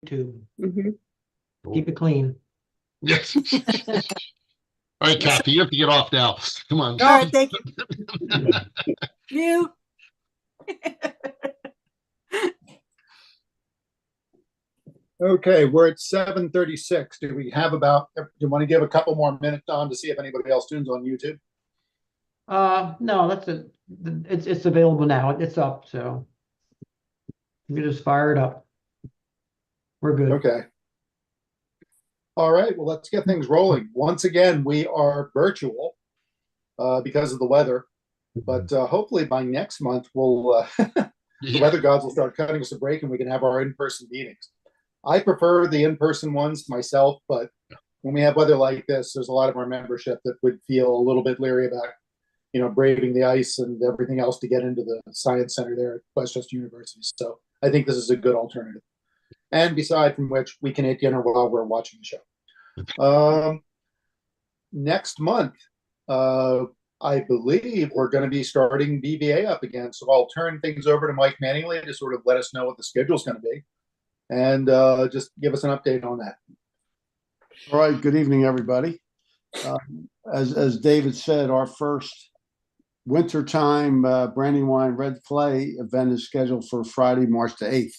YouTube. Mhm. Keep it clean. Yes. All right, Kathy, you have to get off now. Come on. All right, thank you. You. Okay, we're at 7:36. Do we have about, do you want to give a couple more minutes, Don, to see if anybody else tunes on YouTube? No, that's it. It's available now. It's up, so you just fire it up. We're good. Okay. All right, well, let's get things rolling. Once again, we are virtual because of the weather, but hopefully by next month, we'll the weather gods will start cutting us a break and we can have our in-person meetings. I prefer the in-person ones myself, but when we have weather like this, there's a lot of our membership that would feel a little bit leery about, braving the ice and everything else to get into the science center there at Westchester University. So I think this is a good alternative. And beside from which, we can eat dinner while we're watching the show. Next month, I believe we're going to be starting BBA up again. So I'll turn things over to Mike Manningly to sort of let us know what the schedule is going to be and just give us an update on that. All right. Good evening, everybody. As David said, our first wintertime Brandywine Red Clay event is scheduled for Friday, March the 8th.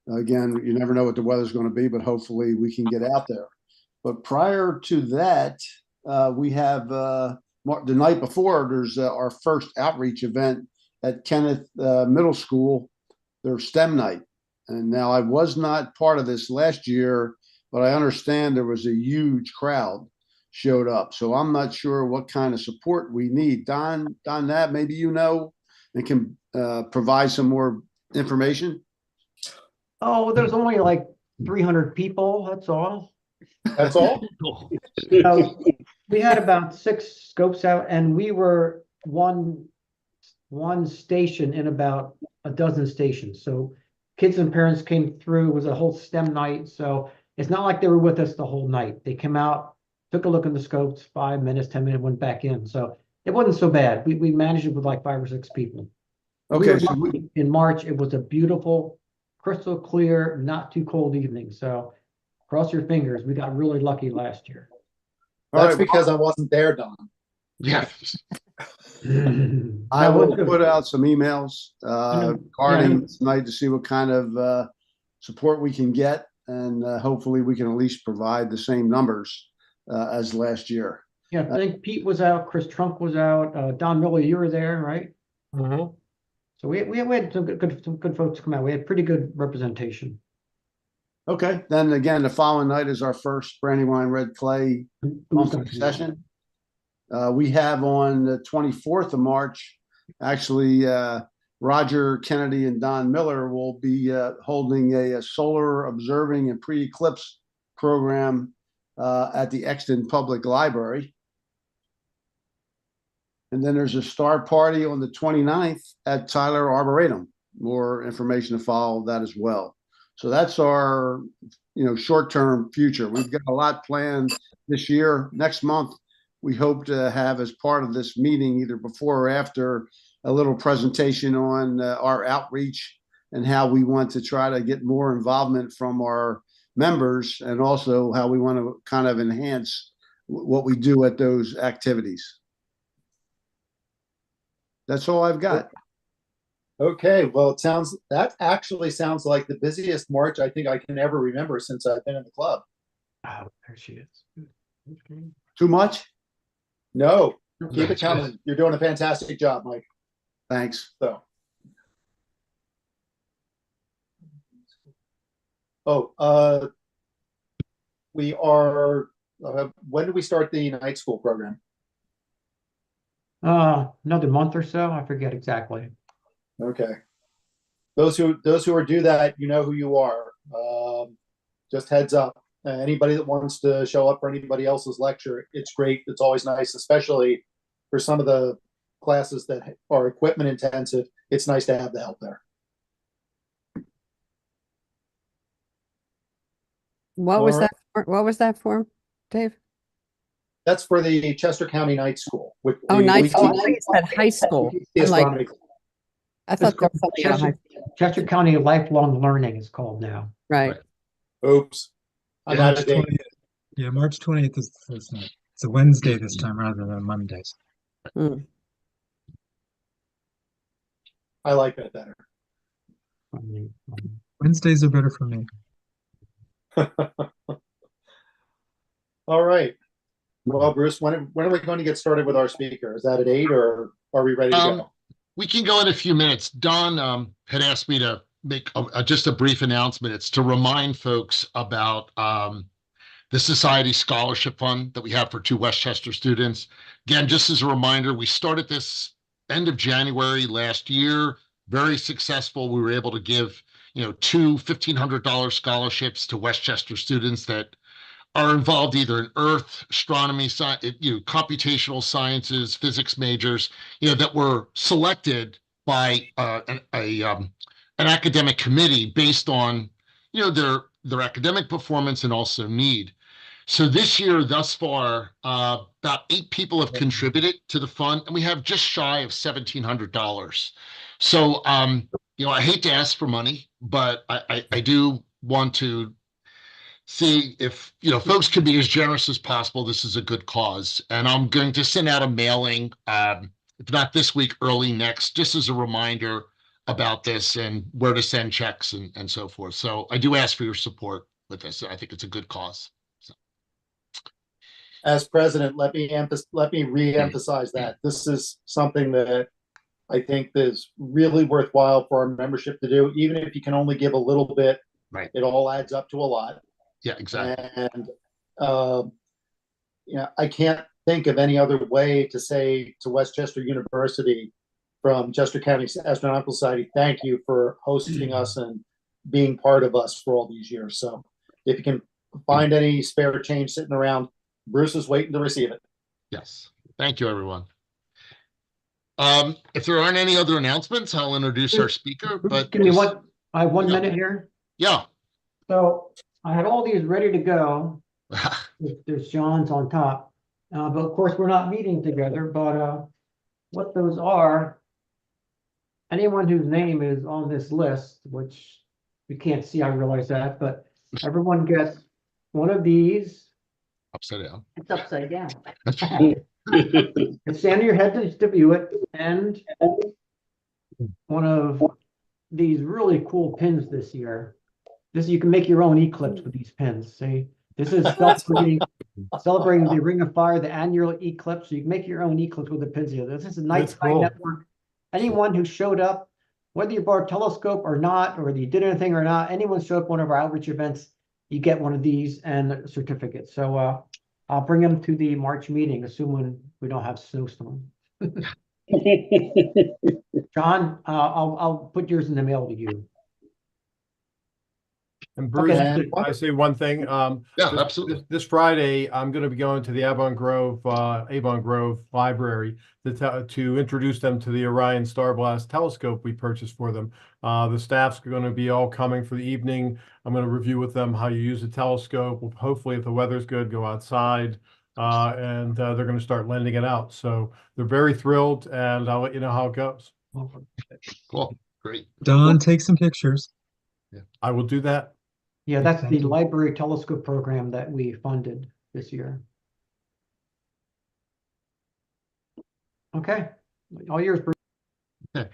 Again, you never know what the weather's going to be, but hopefully we can get out there. But prior to that, we have the night before, there's our first outreach event at Kenneth Middle School, their STEM night. And now I was not part of this last year, but I understand there was a huge crowd showed up. So I'm not sure what kind of support we need. Don, that maybe you know and can provide some more information. Oh, there's only like 300 people. That's all. That's all? So we had about 6 scopes out, and we were one station in about a dozen stations. So kids and parents came through. It was a whole STEM night. So it's not like they were with us the whole night. They came out, took a look in the scopes, 5 minutes, 10 minutes, went back in. So it wasn't so bad. We managed it with like 5 or 6 people. Okay. In March, it was a beautiful, crystal clear, not too cold evening. So cross your fingers. We got really lucky last year. That's because I wasn't there, Don. Yes. I will put out some emails regarding tonight to see what kind of support we can get, and hopefully we can at least provide the same numbers as last year. Yeah, I think Pete was out, Chris Trunk was out, Don Miller, you were there, right? Mm-hmm. So we had some good folks come out. We had pretty good representation. Okay, then again, the following night is our first Brandywine Red Clay monthly session. We have on the 24th of March, actually, Roger Kennedy and Don Miller will be holding a solar observing and pre-eclipse program at the Exton Public Library. And then there's a star party on the 29th at Tyler Arboretum. More information to follow that as well. So that's our, short-term future. We've got a lot planned this year. Next month, we hope to have as part of this meeting, either before or after, a little presentation on our outreach and how we want to try to get more involvement from our members, and also how we want to kind of enhance what we do at those activities. That's all I've got. Okay, well, that actually sounds like the busiest March I think I can ever remember since I've been in the club. Oh, there she is. Okay. Too much? No, keep it coming. You're doing a fantastic job, Mike. Thanks. So, we are. When do we start the night school program? Another month or so. I forget exactly. Okay. Those who are do that, you know who you are. Just heads up. Anybody that wants to show up for anybody else's lecture, it's great. It's always nice, especially for some of the classes that are equipment intensive. It's nice to have the help there. What was that? What was that for, Dave? That's for the Chester County Night School. Night school. I thought you said high school. I thought there was something on high school. Chester County Lifelong Learning is called now. Right. Oops. I'm out March of date. 20th. Yeah, March 20th is not. It's a Wednesday this time rather than Mondays. Hmm. I like that better. Wednesdays are better for me. All right. Well, Bruce, when are we going to get started with our speaker? Is that at 8 or are we ready to go? We can go in a few minutes. Don had asked me to make just a brief announcement. It's to remind folks about the Society Scholarship Fund that we have for 2 Westchester students. Again, just as a reminder, we started this end of January last year. Very successful. We were able to give, 2 $1,500 scholarships to Westchester students that are involved either in earth, astronomy, computational sciences, physics majors, that were selected by an academic committee based on, their academic performance and also need. So this year, thus far, about 8 people have contributed to the fund, and we have just shy of $1,700. So, I hate to ask for money, but I do want to see if, folks can be as generous as possible. This is a good cause. And I'm going to send out a mailing, if not this week, early next, just as a reminder about this and where to send checks and so forth. So I do ask for your support with this. I think it's a good cause. So. As president, let me re-emphasize that. This is something that I think is really worthwhile for our membership to do. Even if you can only give a little bit, right, it all adds up to a lot. Yeah, exactly. And, I can't think of any other way to say to Westchester University from Chester County Astronautical Society, thank you for hosting us and being part of us for all these years. So if you can find any spare change sitting around, Bruce is waiting to receive it. Yes. Thank you, everyone. If there aren't any other announcements, I'll introduce our speaker. But give me one. I have 1 minute here. Yeah. So I had all these ready to go. There's John's on top, but of course we're not meeting together. But what those are? Anyone whose name is on this list, which we can't see, I realize that, but everyone gets one of these. Upside down. It's upside down. And stand on your head to view it, and one of these really cool pins this year. You can make your own eclipse with these pins. See, this is celebrating the Ring of Fire, the annual eclipse. So you can make your own eclipse with the pins here. This is a Night Sky Network. Anyone who showed up, whether you brought a telescope or not, or whether you did anything or not, anyone showed up one of our outreach events, you get one of these and a certificate. So I'll bring them to the March meeting, assuming we don't have snowstorm. John, I'll put yours in the mail to you. And Bruce, Okay. I say one thing. Absolutely. This Friday, I'm going to be going to the Avon Grove Library to introduce them to the Orion Star Blast telescope we purchased for them. The staff's going to be all coming for the evening. I'm going to review with them how you use the telescope. We'll hopefully, if the weather's good, go outside, and they're going to start lending it out. So they're very thrilled, and I'll let you know how it goes. Cool. Great. Don, take some pictures. Yeah. I will do that. Yeah, that's the library telescope program that we funded this year. Okay, all yours, Bruce. Okay.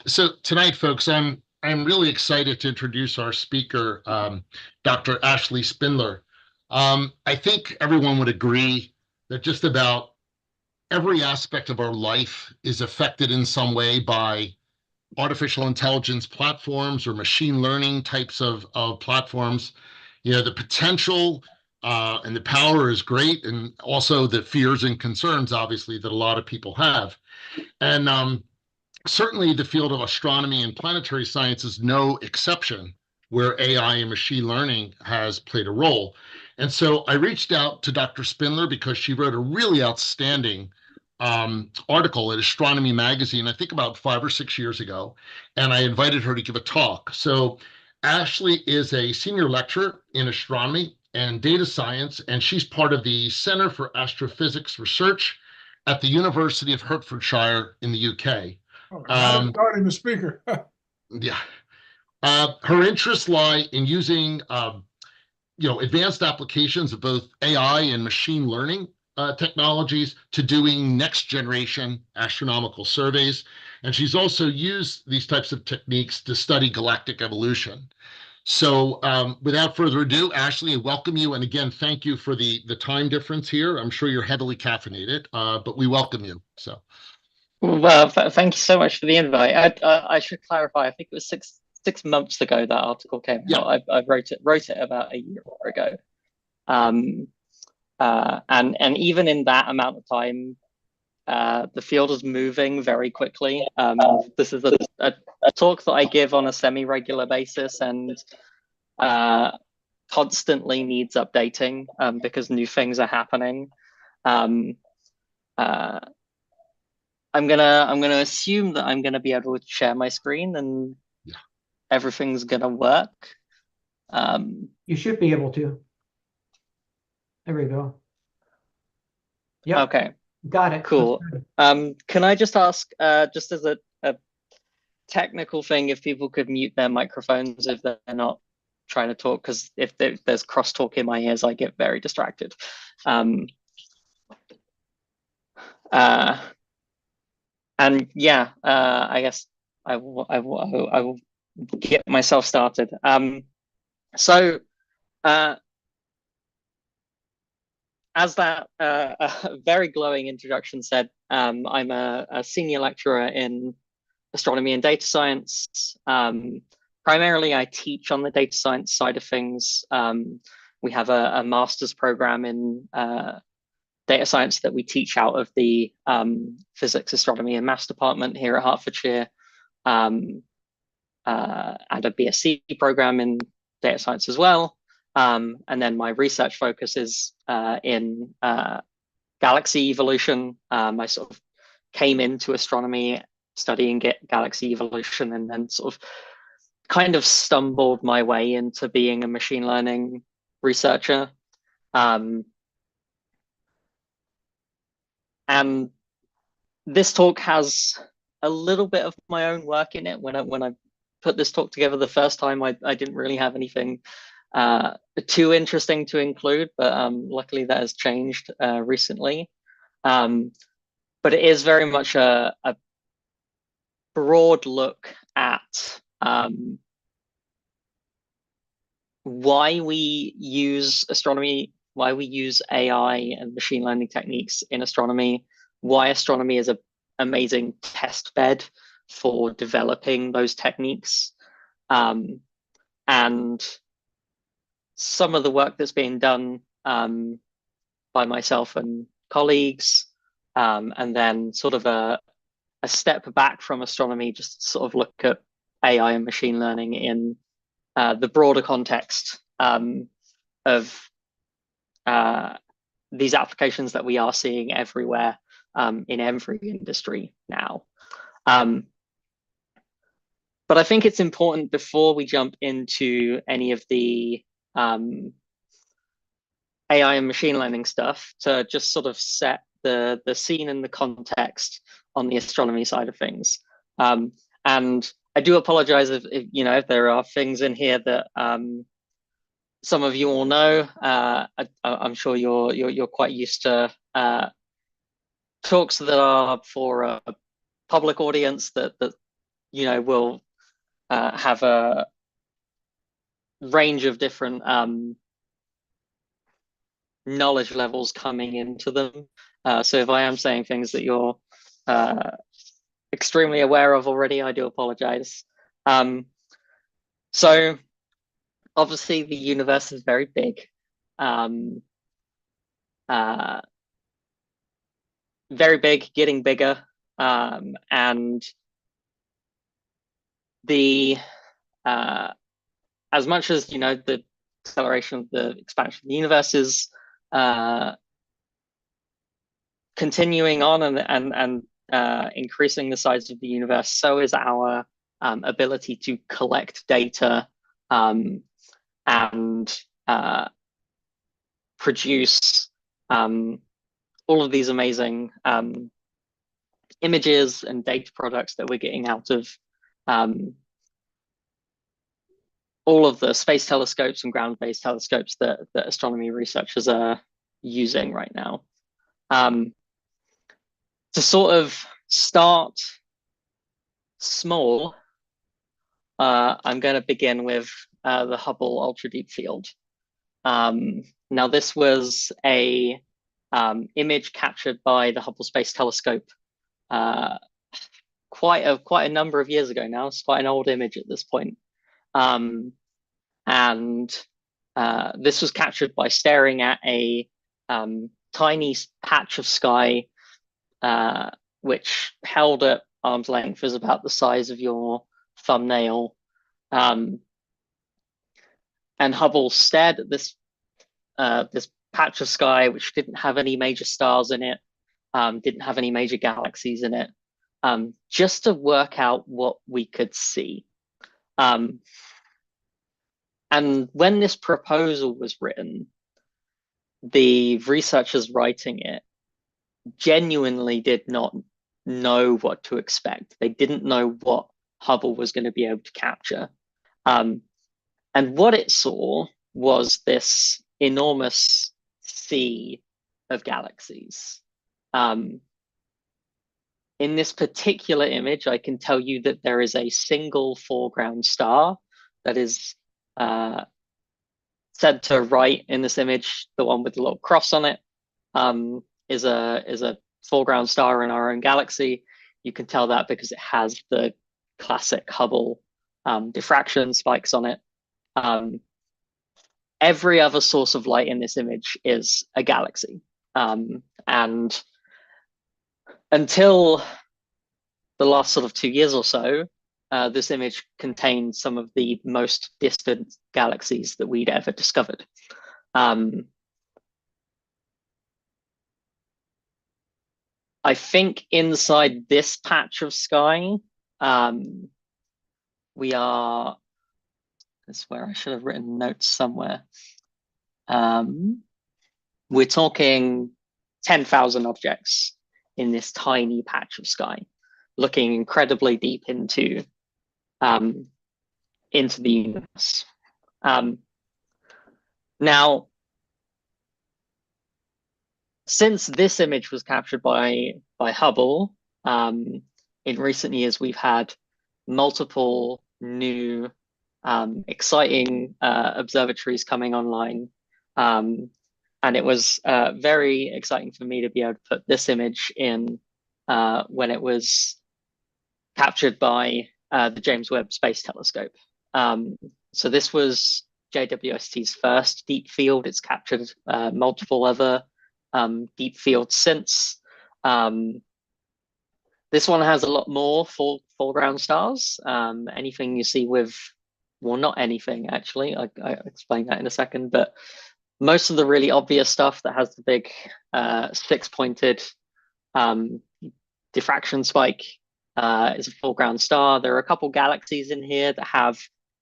So tonight, folks, I'm really excited to introduce our speaker, Dr. Ashley Spindler. I think everyone would agree that just about every aspect of our life is affected in some way by artificial intelligence platforms or machine learning types of platforms. The potential and the power is great, and also the fears and concerns, obviously, that a lot of people have. And certainly the field of astronomy and planetary science is no exception, where AI and machine learning has played a role. And so I reached out to Dr. Spindler because she wrote a really outstanding article at Astronomy Magazine, I think about 5 or 6 years ago, and I invited her to give a talk. So Ashley is a senior lecturer in astronomy and data science, and she's part of the Center for Astrophysics Research at the University of Hertfordshire in the UK. Regarding the speaker. Yeah. Her interests lie in using advanced applications of both AI and machine learning technologies to doing next generation astronomical surveys. And she's also used these types of techniques to study galactic evolution. So without further ado, Ashley, I welcome you. And again, thank you for the time difference here. I'm sure you're heavily caffeinated, but we welcome you. So. Well, thank you so much for the invite. I should clarify. I think it was six months ago that article came out. I wrote it about a year ago. And even in that amount of time, the field is moving very quickly. This is a talk that I give on a semi-regular basis, and constantly needs updating because new things are happening. I'm gonna assume that I'm gonna be able to share my screen and everything's gonna work. You should be able to. There we go. Yep. Okay. Got it. Cool. Can I just ask, just as a technical thing, if people could mute their microphones if they're not trying to talk, because if there's crosstalk in my ears, I get very distracted. And yeah, I guess I will get myself started. So as that very glowing introduction said, I'm a senior lecturer in astronomy and data science. Primarily, I teach on the data science side of things. We have a master's program in data science that we teach out of the physics, astronomy, and maths department here at Hertfordshire, and a BSc program in data science as well. And then my research focus is in galaxy evolution. I sort of came into astronomy studying galaxy evolution, and then sort of kind of stumbled my way into being a machine learning researcher. And this talk has a little bit of my own work in it. When I put this talk together the first time, I didn't really have anything too interesting to include, but luckily that has changed recently. But it is very much a broad look at why we use astronomy, why we use AI and machine learning techniques in astronomy, why astronomy is an amazing test bed for developing those techniques, and some of the work that's being done by myself and colleagues, and then sort of a step back from astronomy, just to sort of look at AI and machine learning in the broader context of these applications that we are seeing everywhere in every industry now. But I think it's important, before we jump into any of the AI and machine learning stuff, to just sort of set the scene and the context on the astronomy side of things. And I do apologize if there are things in here that some of you all know. I'm sure you're quite used to talks that are for a public audience that will have a range of different knowledge levels coming into them. So if I am saying things that you're extremely aware of already, I do apologize. So obviously the universe is very big. Very big, getting bigger. And the as much as the acceleration of the expansion of the universe is continuing on and increasing the size of the universe, so is our ability to collect data and produce all of these amazing images and data products that we're getting out of all of the space telescopes and ground-based telescopes that astronomy researchers are using right now. To sort of start small, I'm going to begin with the Hubble Ultra Deep Field. Now, this was a image captured by the Hubble Space Telescope quite a number of years ago now. It's quite an old image at this point. This was captured by staring at a tiny patch of sky, which held at arm's length is about the size of your thumbnail. And Hubble stared at this patch of sky, which didn't have any major stars in it, didn't have any major galaxies in it, just to work out what we could see. And when this proposal was written, the researchers writing it genuinely did not know what to expect. They didn't know what Hubble was going to be able to capture. And what it saw was this enormous sea of galaxies. In this particular image, I can tell you that there is a single foreground star that is center right in this image, the one with the little cross on it, is a foreground star in our own galaxy. You can tell that because it has the classic Hubble diffraction spikes on it. Every other source of light in this image is a galaxy. And until the last sort of 2 years or so, this image contained some of the most distant galaxies that we'd ever discovered. I think inside this patch of sky, we are, that's where I should have written notes somewhere. We're talking 10,000 objects in this tiny patch of sky, looking incredibly deep into the universe. Now, since this image was captured by Hubble, in recent years we've had multiple new exciting observatories coming online. And it was very exciting for me to be able to put this image in when it was captured by the James Webb Space Telescope. So this was JWST's first deep field. It's captured multiple other deep fields since. This one has a lot more foreground stars. Anything you see with, well, not anything actually, I explain that in a second, but most of the really obvious stuff that has the big six-pointed diffraction spike is a foreground star. There are a couple galaxies in here that have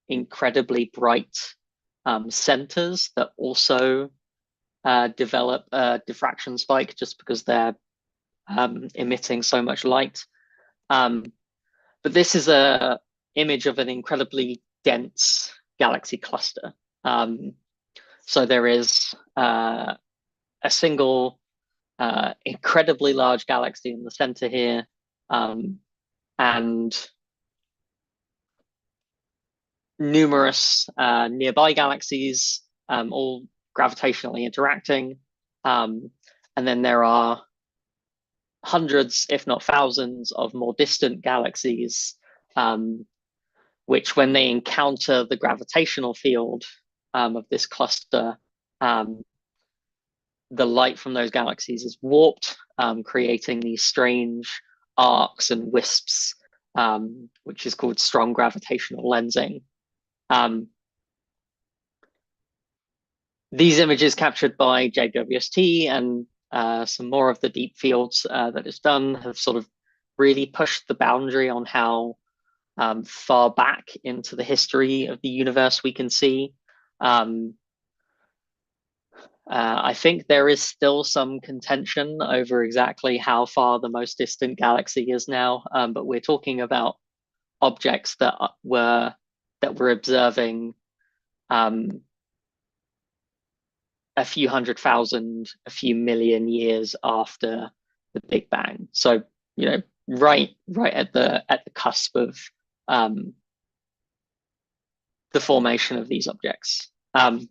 incredibly bright centers that also develop a diffraction spike just because they're emitting so much light. But this is an image of an incredibly dense galaxy cluster. So there is a single incredibly large galaxy in the center here, and numerous nearby galaxies, all gravitationally interacting. And then there are hundreds, if not thousands, of more distant galaxies, which when they encounter the gravitational field of this cluster, the light from those galaxies is warped, creating these strange arcs and wisps, which is called strong gravitational lensing. These images captured by JWST and some more of the deep fields that it's done have sort of really pushed the boundary on how far back into the history of the universe we can see. I think there is still some contention over exactly how far the most distant galaxy is now, but we're talking about objects that we're observing a few 100,000, a few million years after the Big Bang. So, you know, right at the cusp of the formation of these objects. And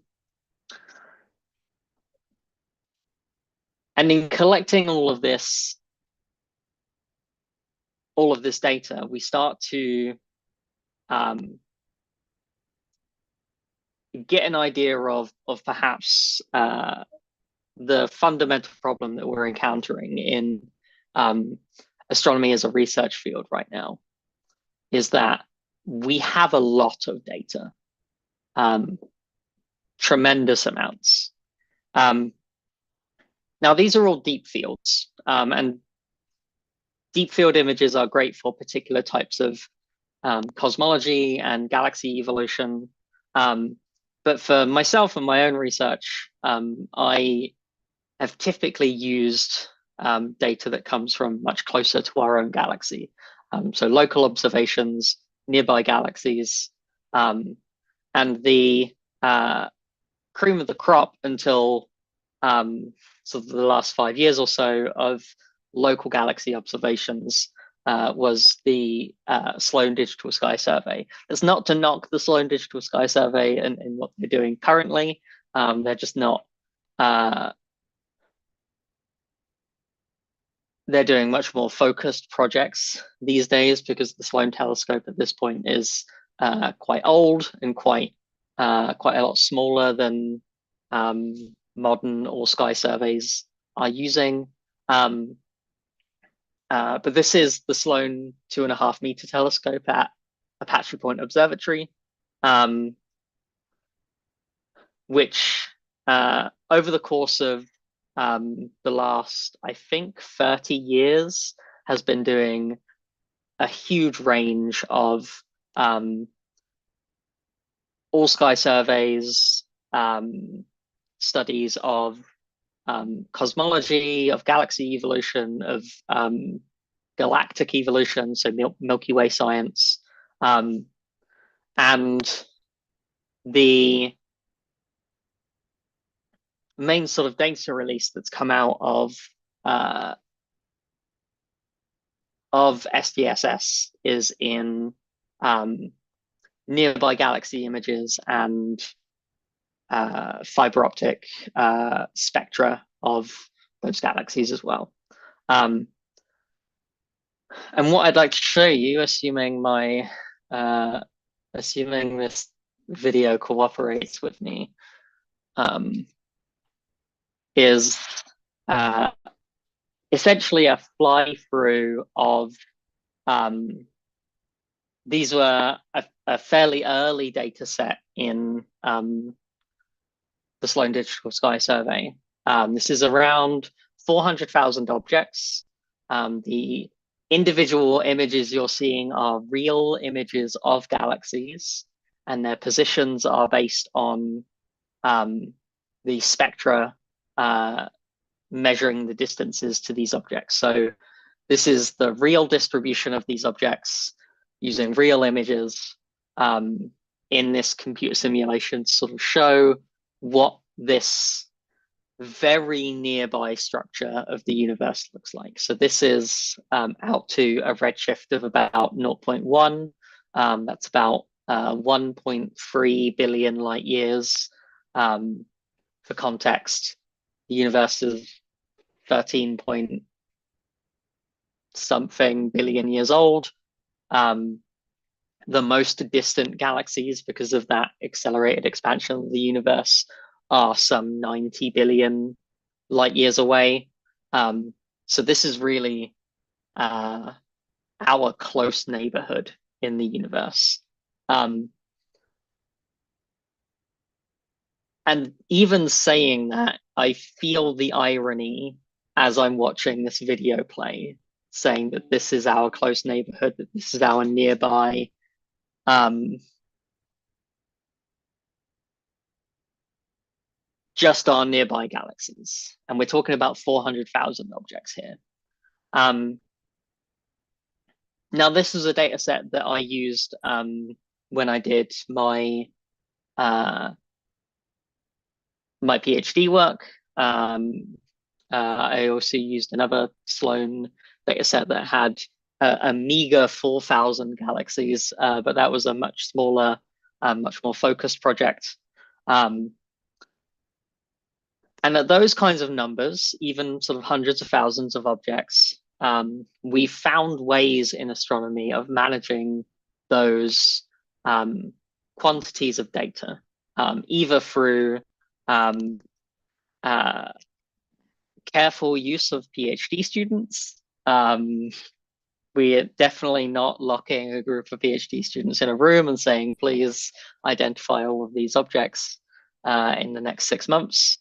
in collecting all of this data, we start to get an idea of perhaps the fundamental problem that we're encountering in astronomy as a research field right now, is that we have a lot of data, tremendous amounts. Now, these are all deep fields, and deep field images are great for particular types of cosmology and galaxy evolution. But for myself and my own research, I have typically used data that comes from much closer to our own galaxy. So local observations, nearby galaxies, and the cream of the crop until sort of the last 5 years or so of local galaxy observations was the Sloan Digital Sky Survey. It's not to knock the Sloan Digital Sky Survey and what they're doing currently. They're just not, they're doing much more focused projects these days, because the Sloan telescope at this point is quite old and quite a lot smaller than modern all-sky surveys are using. But this is the Sloan 2.5 meter telescope at Apache Point Observatory, which over the course of the last, I think, 30 years has been doing a huge range of all-sky surveys, studies of cosmology, of galaxy evolution, of galactic evolution, so Milky Way science, and the main sort of data release that's come out of SDSS is in nearby galaxy images and fiber optic spectra of those galaxies as well. And what I'd like to show you, assuming this video cooperates with me, is essentially a fly through of these were a fairly early data set in the Sloan Digital Sky Survey. This is around 400,000 objects. The individual images you're seeing are real images of galaxies, and their positions are based on the spectra measuring the distances to these objects. So this is the real distribution of these objects using real images in this computer simulation to sort of show what this very nearby structure of the universe looks like. So this is out to a redshift of about 0.1. That's about 1.3 billion light years. For context, the universe is 13 point something billion years old. The most distant galaxies, because of that accelerated expansion of the universe, are some 90 billion light years away. So this is really our close neighborhood in the universe. And even saying that, I feel the irony as I'm watching this video play, saying that this is our close neighborhood, that this is our nearby just our nearby galaxies. And we're talking about 400,000 objects here. Now, this is a data set that I used when I did my my PhD work. I also used another Sloan dataset that had a meager 4,000 galaxies, but that was a much smaller, much more focused project. And at those kinds of numbers, even sort of hundreds of thousands of objects, we found ways in astronomy of managing those quantities of data, either through careful use of PhD students. We're definitely not locking a group of PhD students in a room and saying, please identify all of these objects in the next 6 months.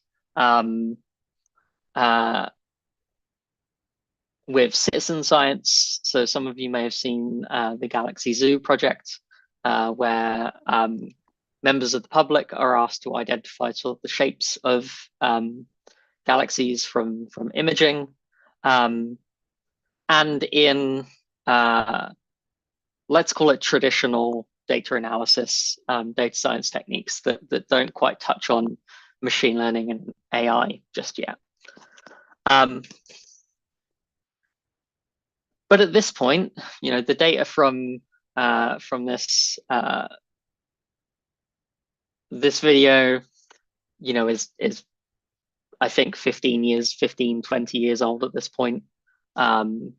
With citizen science, so some of you may have seen the Galaxy Zoo project, where members of the public are asked to identify sort of the shapes of galaxies from imaging, and in let's call it traditional data analysis, data science techniques that don't quite touch on machine learning and AI just yet. But at this point, you know, the data from this video, you know, is I think 15, 20 years old at this point. And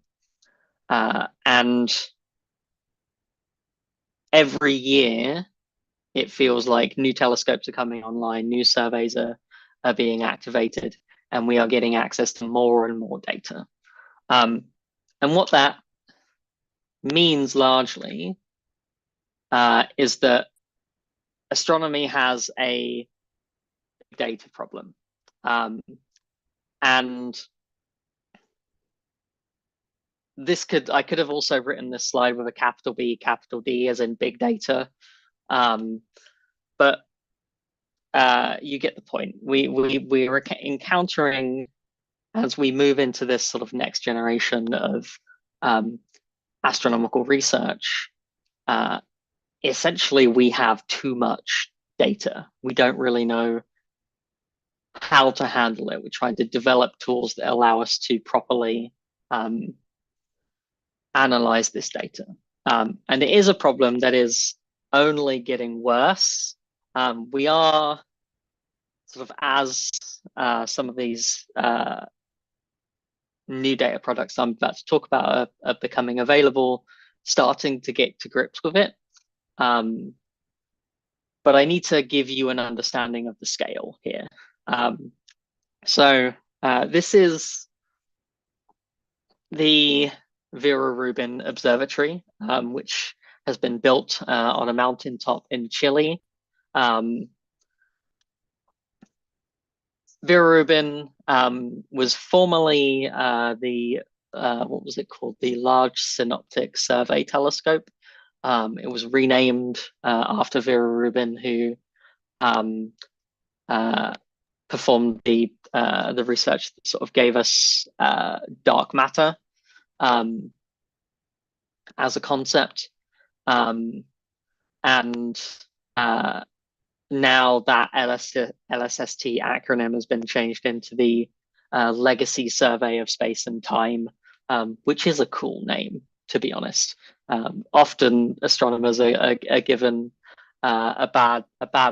every year, it feels like new telescopes are coming online, new surveys are being activated, and we are getting access to more and more data. And what that means largely is that astronomy has a data problem. And I could have also written this slide with a capital B, capital D, as in big data. But you get the point. We're encountering, as we move into this sort of next generation of astronomical research, essentially we have too much data. We don't really know how to handle it. We're trying to develop tools that allow us to properly analyze this data. And it is a problem that is only getting worse. We are sort of, as some of these new data products I'm about to talk about are becoming available, starting to get to grips with it. But I need to give you an understanding of the scale here. So this is the Vera Rubin Observatory, which has been built on a mountaintop in Chile. Vera Rubin was formerly what was it called? The Large Synoptic Survey Telescope. It was renamed after Vera Rubin, who performed the research that sort of gave us dark matter as a concept. And now that LSST acronym has been changed into the Legacy Survey of Space and Time, which is a cool name, to be honest. Often astronomers are given a bad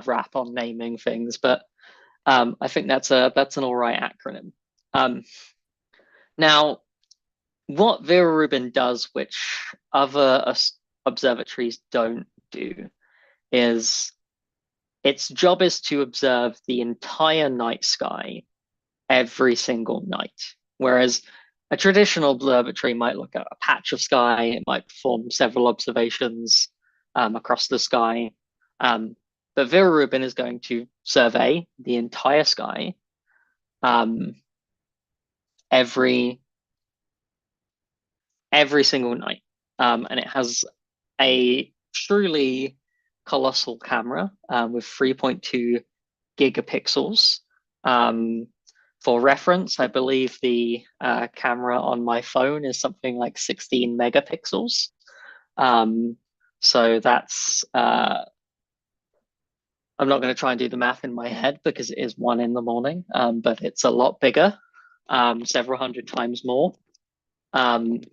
rap on naming things, but I think that's an all right acronym. Now, what Vera Rubin does, which other observatories don't do, is its job is to observe the entire night sky every single night. Whereas a traditional observatory might look at a patch of sky, it might perform several observations across the sky. But Vera Rubin is going to survey the entire sky every single night. And it has a truly colossal camera with 3.2 gigapixels. For reference, I believe the camera on my phone is something like 16 megapixels. So that's I'm not going to try and do the math in my head because it is 1 in the morning, but it's a lot bigger, several hundred times more. And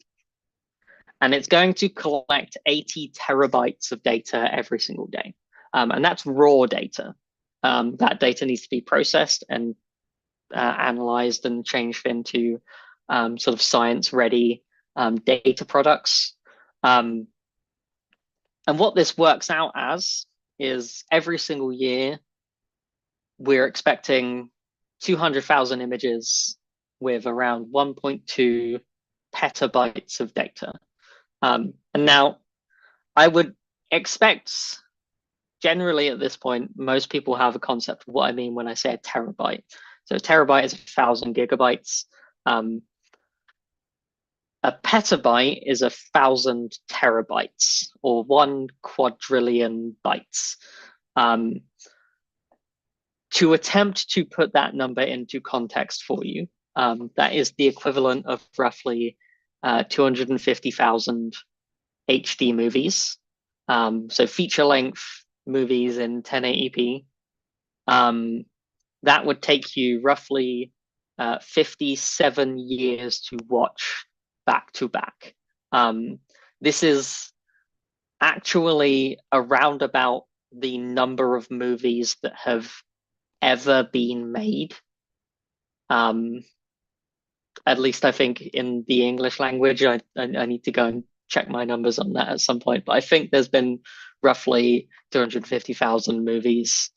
it's going to collect 80 terabytes of data every single day. And that's raw data. That data needs to be processed and analyzed and changed into sort of science-ready data products. And what this works out as is every single year, we're expecting 200,000 images with around 1.2 petabytes of data. And now I would expect generally at this point, most people have a concept of what I mean when I say a terabyte. So a terabyte is 1,000 gigabytes. A petabyte is 1,000 terabytes, or 1 quadrillion bytes. To attempt to put that number into context for you, that is the equivalent of roughly 250,000 HD movies. So feature-length movies in 1080p. That would take you roughly 57 years to watch back to back. This is actually around about the number of movies that have ever been made. At least I think in the English language. I need to go and check my numbers on that at some point, but I think there's been roughly 250,000 movies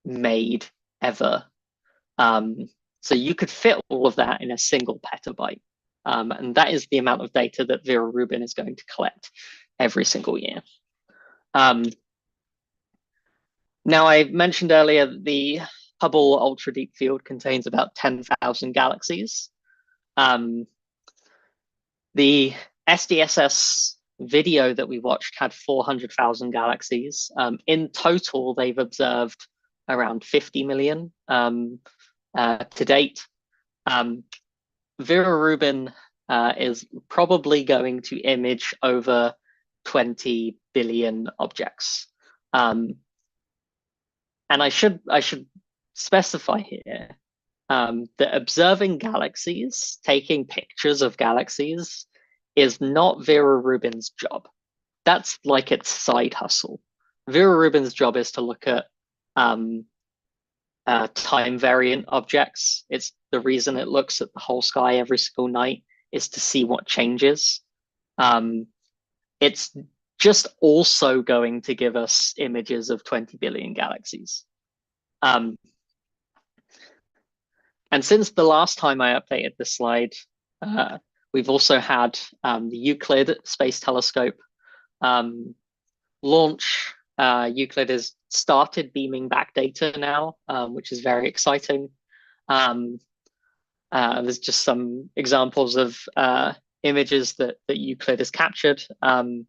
made ever. So you could fit all of that in a single petabyte. And that is the amount of data that Vera Rubin is going to collect every single year. Now, I mentioned earlier that the Hubble Ultra Deep Field contains about 10,000 galaxies. The SDSS video that we watched had 400,000 galaxies. In total, they've observed around 50 million to date. Vera Rubin is probably going to image over 20 billion objects. And I should specify here that observing galaxies, taking pictures of galaxies, is not Vera Rubin's job. That's like its side hustle. Vera Rubin's job is to look at time variant objects. It's the reason it looks at the whole sky every single night is to see what changes. It's just also going to give us images of 20 billion galaxies. And since the last time I updated this slide, we've also had the Euclid Space Telescope launch. Euclid has started beaming back data now, which is very exciting. There's just some examples of images that Euclid has captured. And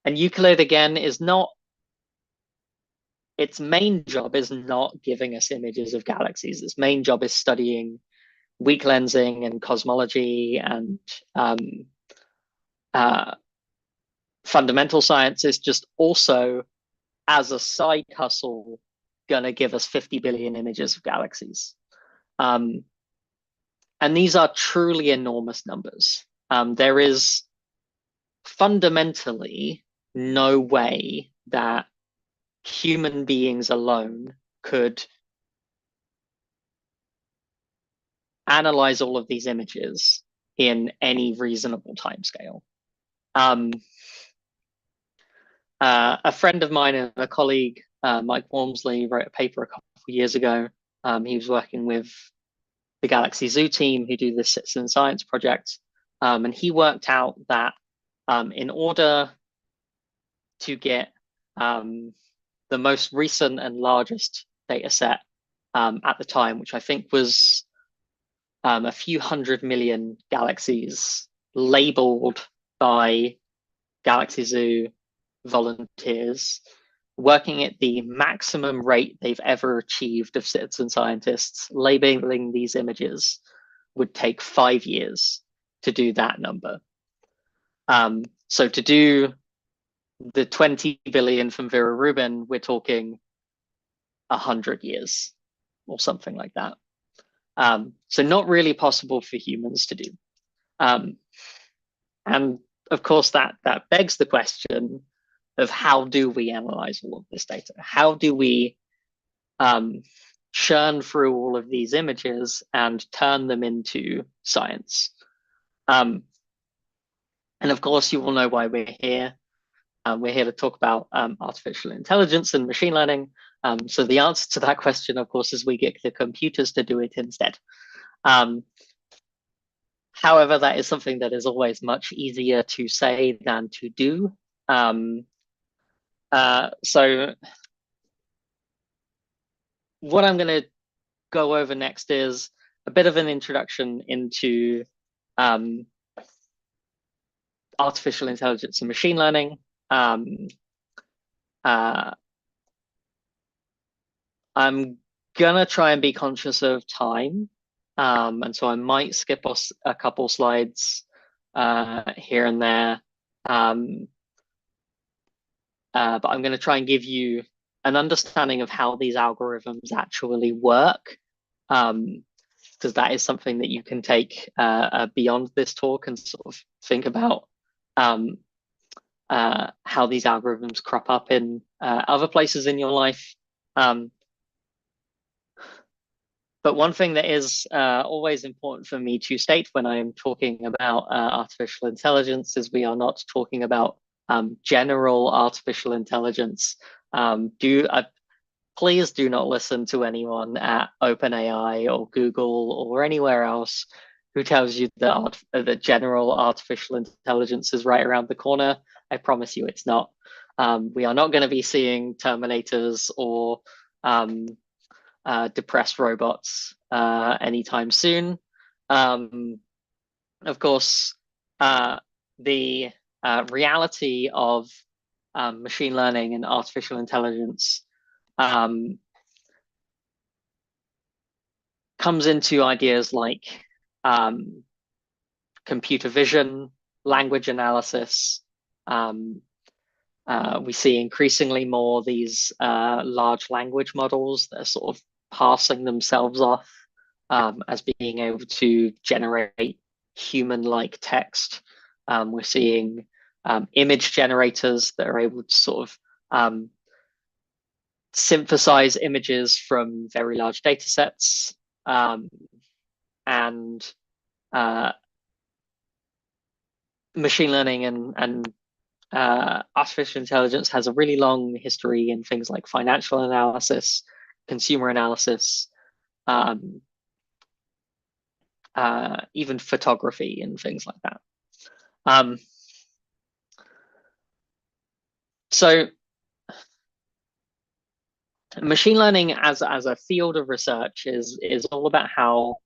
Euclid, again, is not, its main job is not giving us images of galaxies. Its main job is studying weak lensing and cosmology and fundamental science. Is just also, as a side hustle, going to give us 50 billion images of galaxies. And these are truly enormous numbers. There is fundamentally no way that human beings alone could analyze all of these images in any reasonable timescale. A friend of mine and a colleague, Mike Walmsley, wrote a paper a couple of years ago. He was working with the Galaxy Zoo team who do this Citizen Science project. And he worked out that in order to get the most recent and largest data set at the time, which I think was a few 100 million galaxies labeled by Galaxy Zoo volunteers, working at the maximum rate they've ever achieved of citizen scientists, labeling these images would take 5 years to do that number. So to do the 20 billion from Vera Rubin, we're talking 100 years or something like that. So not really possible for humans to do. And of course, that begs the question of how do we analyze all of this data? How do we churn through all of these images and turn them into science? And of course, you all know why we're here. We're here to talk about artificial intelligence and machine learning. So the answer to that question, of course, is we get the computers to do it instead. However, that is something that is always much easier to say than to do. So what I'm going to go over next is a bit of an introduction into artificial intelligence and machine learning. I'm gonna try and be conscious of time, and so I might skip us a couple slides here and there. But I'm going to try and give you an understanding of how these algorithms actually work, because that is something that you can take beyond this talk and sort of think about how these algorithms crop up in other places in your life. But one thing that is always important for me to state when I am talking about artificial intelligence is we are not talking about general artificial intelligence. Please do not listen to anyone at OpenAI or Google or anywhere else who tells you that general artificial intelligence is right around the corner. I promise you it's not. We are not going to be seeing Terminators or depressed robots anytime soon. Of course, the reality of machine learning and artificial intelligence comes into ideas like computer vision, language analysis. We see increasingly more these large language models that are sort of passing themselves off as being able to generate human-like text. We're seeing image generators that are able to sort of synthesize images from very large data sets. And machine learning and artificial intelligence has a really long history in things like financial analysis, consumer analysis, even photography and things like that. So machine learning as a field of research is all about how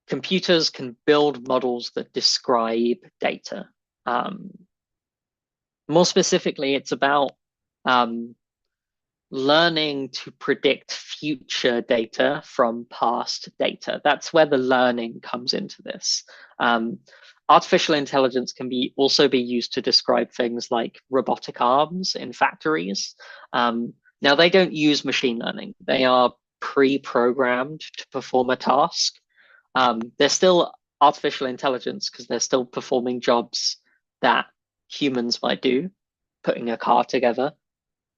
computers can build models that describe data. More specifically, it's about learning to predict future data from past data. That's where the learning comes into this. Artificial intelligence can also be used to describe things like robotic arms in factories. Now, they don't use machine learning. They are pre-programmed to perform a task. They're still artificial intelligence because they're still performing jobs that humans might do, putting a car together.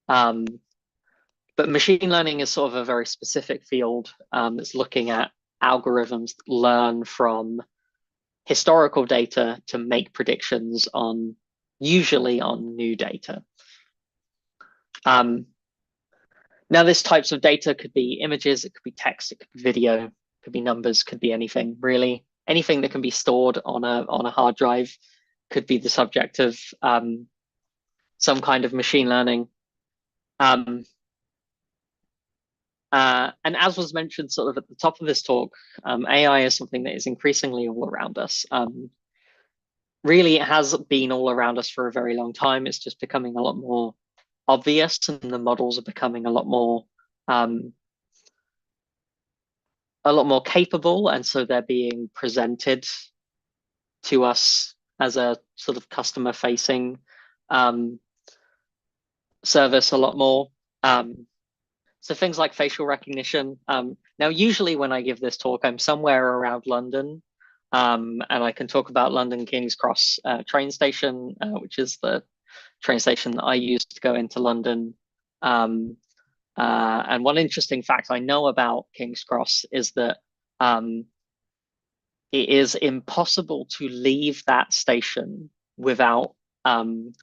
But machine learning is sort of a very specific field that's looking at algorithms that learn from historical data to make predictions usually on new data. Now, this types of data could be images, it could be text, it could be video, it could be numbers, could be anything really. Anything that can be stored on a hard drive could be the subject of some kind of machine learning. And as was mentioned sort of at the top of this talk, AI is something that is increasingly all around us. Really, it has been all around us for a very long time. It's just becoming a lot more obvious, and the models are becoming a lot more capable, and so they're being presented to us as a sort of customer-facing service a lot more. So things like facial recognition. Now, usually when I give this talk, I'm somewhere around London, and I can talk about London King's Cross train station, which is the train station that I use to go into London. And one interesting fact I know about King's Cross is that it is impossible to leave that station without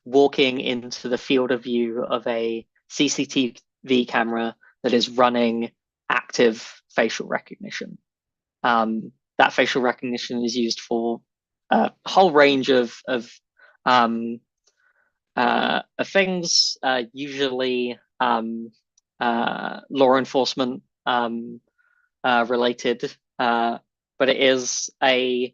walking into the field of view of a CCTV camera that is running active facial recognition. That facial recognition is used for a whole range of things, usually law enforcement related, but it is a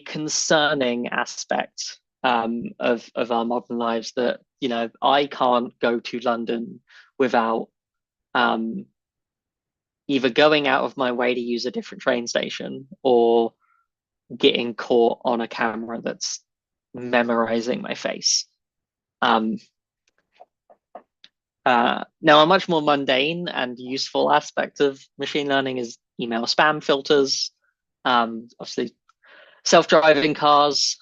concerning aspect of our modern lives that, you know, I can't go to London without either going out of my way to use a different train station or getting caught on a camera that's memorizing my face. Now, a much more mundane and useful aspect of machine learning is email spam filters. Obviously, self-driving cars,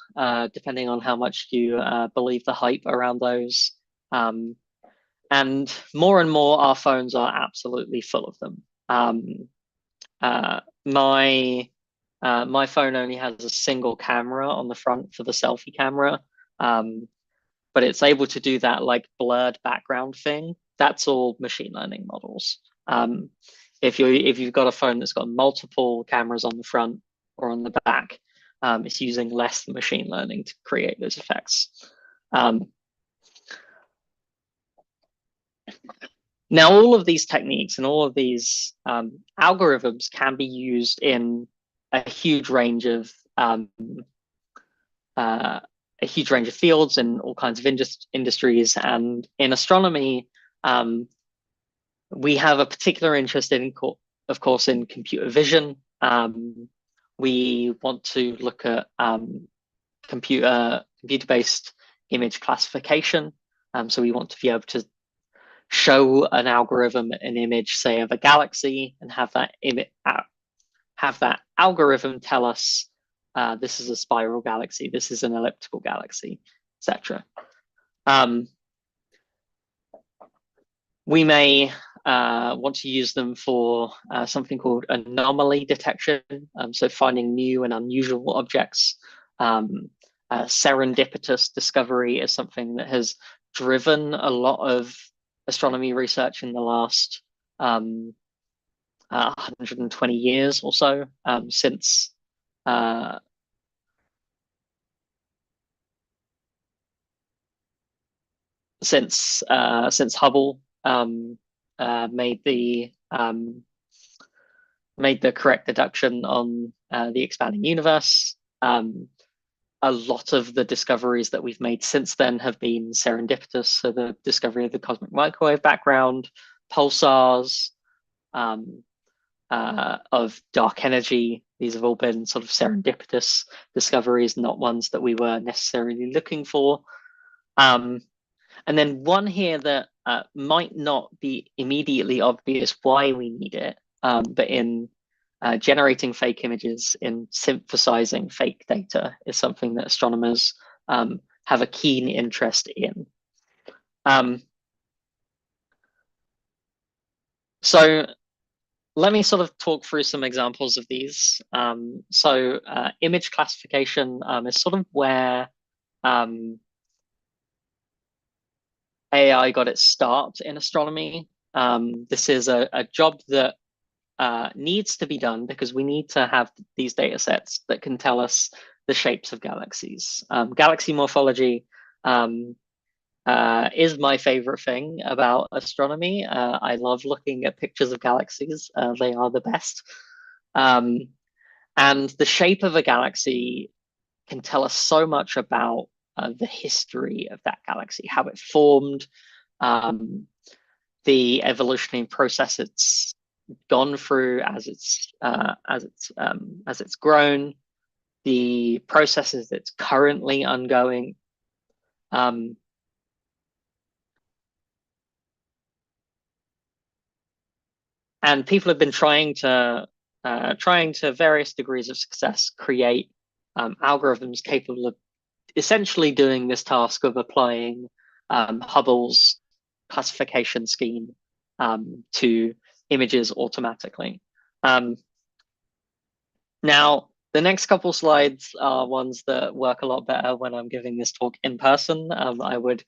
depending on how much you believe the hype around those. And more our phones are absolutely full of them. My phone only has a single camera on the front for the selfie camera, but it's able to do that like blurred background thing. That's all machine learning models. If you've got a phone that's got multiple cameras on the front or on the back, it's using less than machine learning to create those effects. Now, all of these techniques and all of these algorithms can be used in a huge range of fields and all kinds of industries. And in astronomy, we have a particular interest in, of course, in computer vision. We want to look at computer-based image classification. So we want to be able to show an algorithm an image, say, of a galaxy, and have that algorithm tell us this is a spiral galaxy, this is an elliptical galaxy, etc. We may want to use them for something called anomaly detection, so finding new and unusual objects. Serendipitous discovery is something that has driven a lot of astronomy research in the last 120 years or so, since Hubble made the correct deduction on the expanding universe. A lot of the discoveries that we've made since then have been serendipitous. So the discovery of the cosmic microwave background, pulsars, of dark energy. These have all been sort of serendipitous discoveries, not ones that we were necessarily looking for. And then one here that might not be immediately obvious why we need it, but in generating fake images, in synthesizing fake data, is something that astronomers have a keen interest in. So let me sort of talk through some examples of these. Image classification is sort of where AI got its start in astronomy. This is a job that needs to be done because we need to have these data sets that can tell us the shapes of galaxies. Galaxy morphology is my favorite thing about astronomy. I love looking at pictures of galaxies. They are the best. And the shape of a galaxy can tell us so much about the history of that galaxy, how it formed, the evolutionary process it's gone through as it's grown, the processes that's currently ongoing. And people have been trying to various degrees of success create algorithms capable of essentially doing this task of applying Hubble's classification scheme to images automatically. Now, the next couple slides are ones that work a lot better when I'm giving this talk in person. I would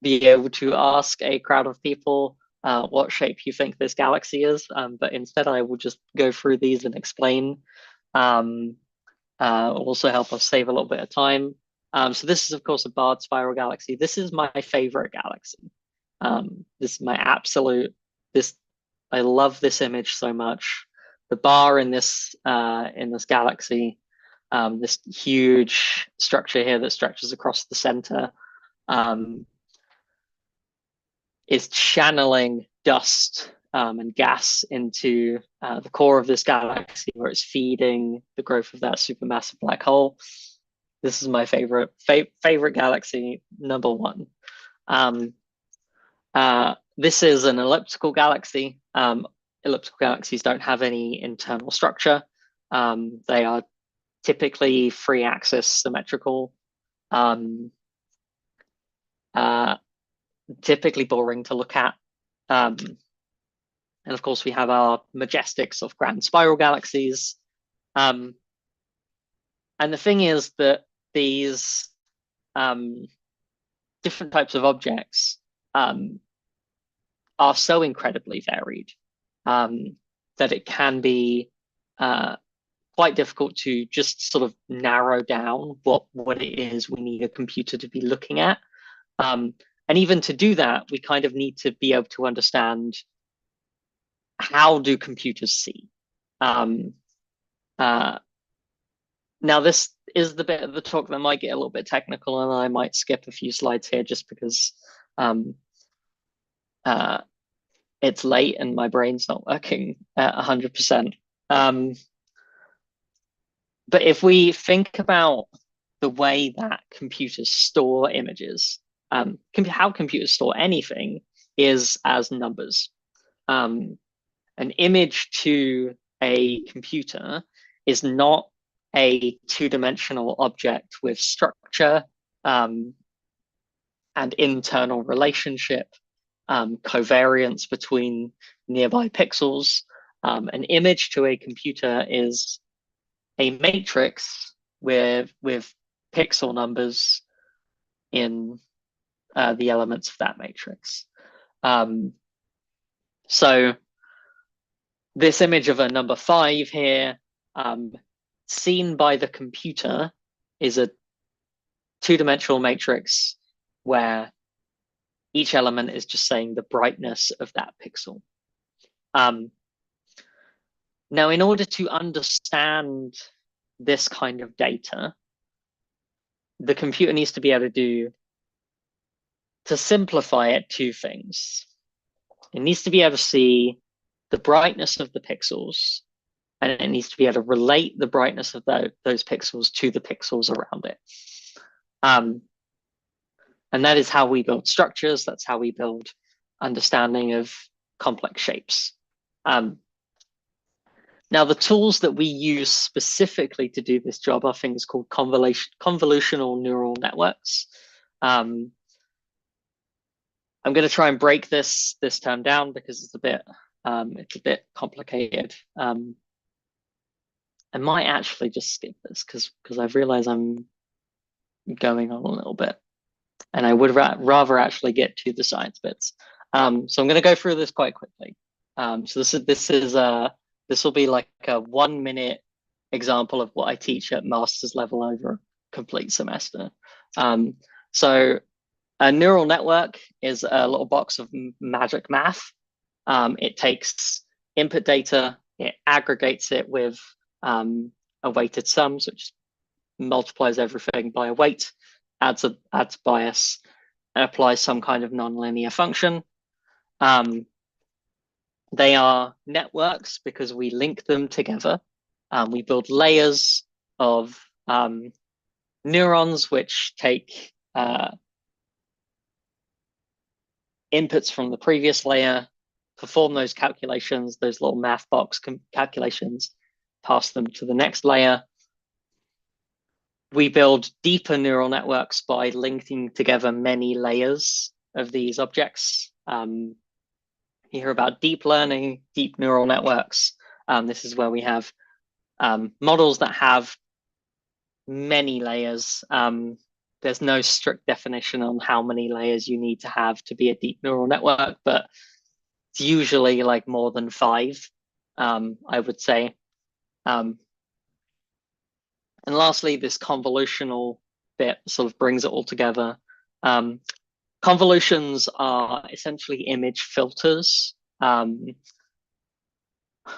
be able to ask a crowd of people what shape you think this galaxy is, but instead I will just go through these and explain. Also help us save a little bit of time. So this is, of course, a barred spiral galaxy. This is my favorite galaxy. This is my absolute, I love this image so much. The bar in this galaxy, this huge structure here that stretches across the center, is channeling dust and gas into the core of this galaxy, where it's feeding the growth of that supermassive black hole. This is my favorite galaxy, number one. This is an elliptical galaxy. Elliptical galaxies don't have any internal structure. They are typically free axis symmetrical. Typically boring to look at. And of course, we have our majestics of grand spiral galaxies. And the thing is that these different types of objects are so incredibly varied that it can be quite difficult to just sort of narrow down what it is we need a computer to be looking at. And even to do that, we kind of need to be able to understand, how do computers see? Now, this is the bit of the talk that might get a little bit technical, and I might skip a few slides here just because it's late and my brain's not working at 100%. But if we think about the way that computers store images, how computers store anything is as numbers. An image to a computer is not a two-dimensional object with structure and internal relationship, covariance between nearby pixels. An image to a computer is a matrix with pixel numbers in the elements of that matrix. So this image of a number 5 here, seen by the computer, is a two-dimensional matrix where each element is just saying the brightness of that pixel. Now, in order to understand this kind of data, the computer needs to be able to simplify it, 2 things. It needs to be able to see the brightness of the pixels, and it needs to be able to relate the brightness of those pixels to the pixels around it. And that is how we build structures. That's how we build understanding of complex shapes. Now, the tools that we use specifically to do this job are things called convolutional neural networks. I'm going to try and break this term down because it's a bit complicated. I might actually just skip this because I've realized I'm going on a little bit, and I would rather actually get to the science bits. So I'm going to go through this quite quickly. So this will be like a 1-minute example of what I teach at master's level over a complete semester. So a neural network is a little box of magic math. It takes input data, it aggregates it with a weighted sums, which multiplies everything by a weight, adds bias, and applies some kind of nonlinear function. They are networks because we link them together. We build layers of neurons which take inputs from the previous layer, perform those calculations, those little math box calculations, pass them to the next layer. We build deeper neural networks by linking together many layers of these objects. You hear about deep learning, deep neural networks. This is where we have models that have many layers. There's no strict definition on how many layers you need to have to be a deep neural network, but it's usually like more than 5, I would say. And lastly, this convolutional bit sort of brings it all together. Convolutions are essentially image filters.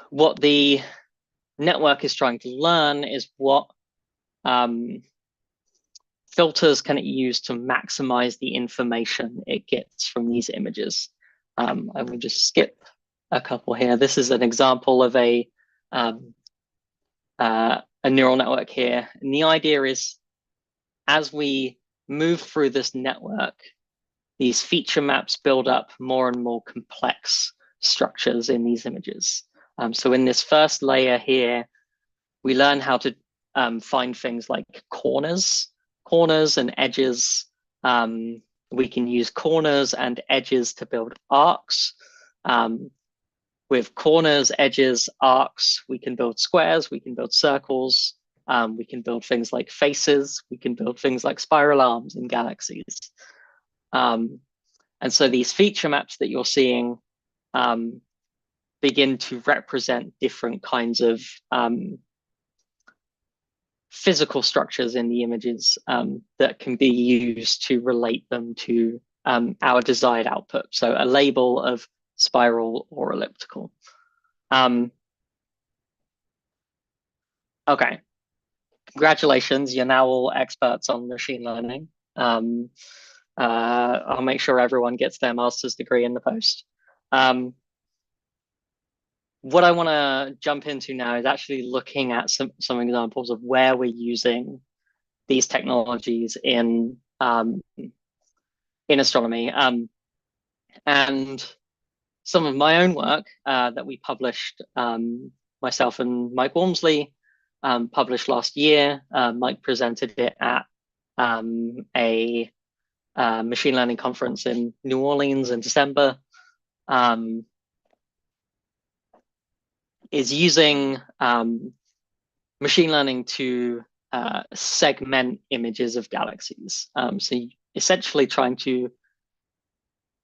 What the network is trying to learn is what filters can it use to maximize the information it gets from these images. I will just skip a couple here. This is an example of a neural network here. And the idea is, as we move through this network, these feature maps build up more and more complex structures in these images. So in this first layer here, we learn how to find things like corners and edges. We can use corners and edges to build arcs. With corners, edges, arcs, we can build squares, we can build circles, we can build things like faces, we can build things like spiral arms in galaxies. And so these feature maps that you're seeing begin to represent different kinds of physical structures in the images that can be used to relate them to our desired output. So a label of spiral or elliptical. Okay, congratulations, you're now all experts on machine learning. I'll make sure everyone gets their master's degree in the post. What I want to jump into now is actually looking at some examples of where we're using these technologies in astronomy. And some of my own work that we published, myself and Mike Walmsley published last year. Mike presented it at a machine learning conference in New Orleans in December. Is using machine learning to segment images of galaxies. So essentially trying to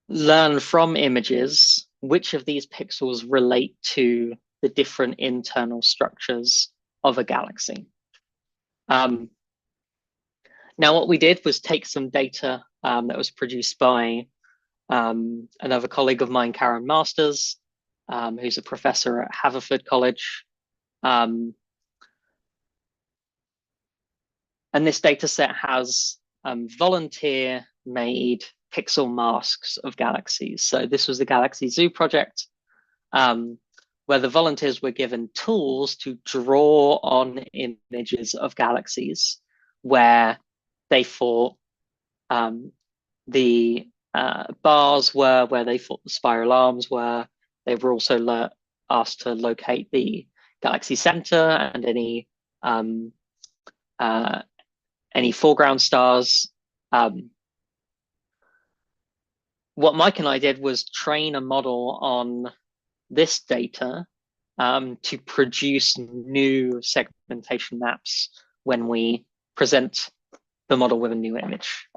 learn from images which of these pixels relate to the different internal structures of a galaxy. Now, what we did was take some data that was produced by another colleague of mine, Karen Masters, who's a professor at Haverford College. And this data set has volunteer-made pixel masks of galaxies. So this was the Galaxy Zoo project, where the volunteers were given tools to draw on images of galaxies where they thought the bars were, where they thought the spiral arms were. They were also asked to locate the galaxy center and any foreground stars. What Mike and I did was train a model on this data to produce new segmentation maps when we present the model with a new image.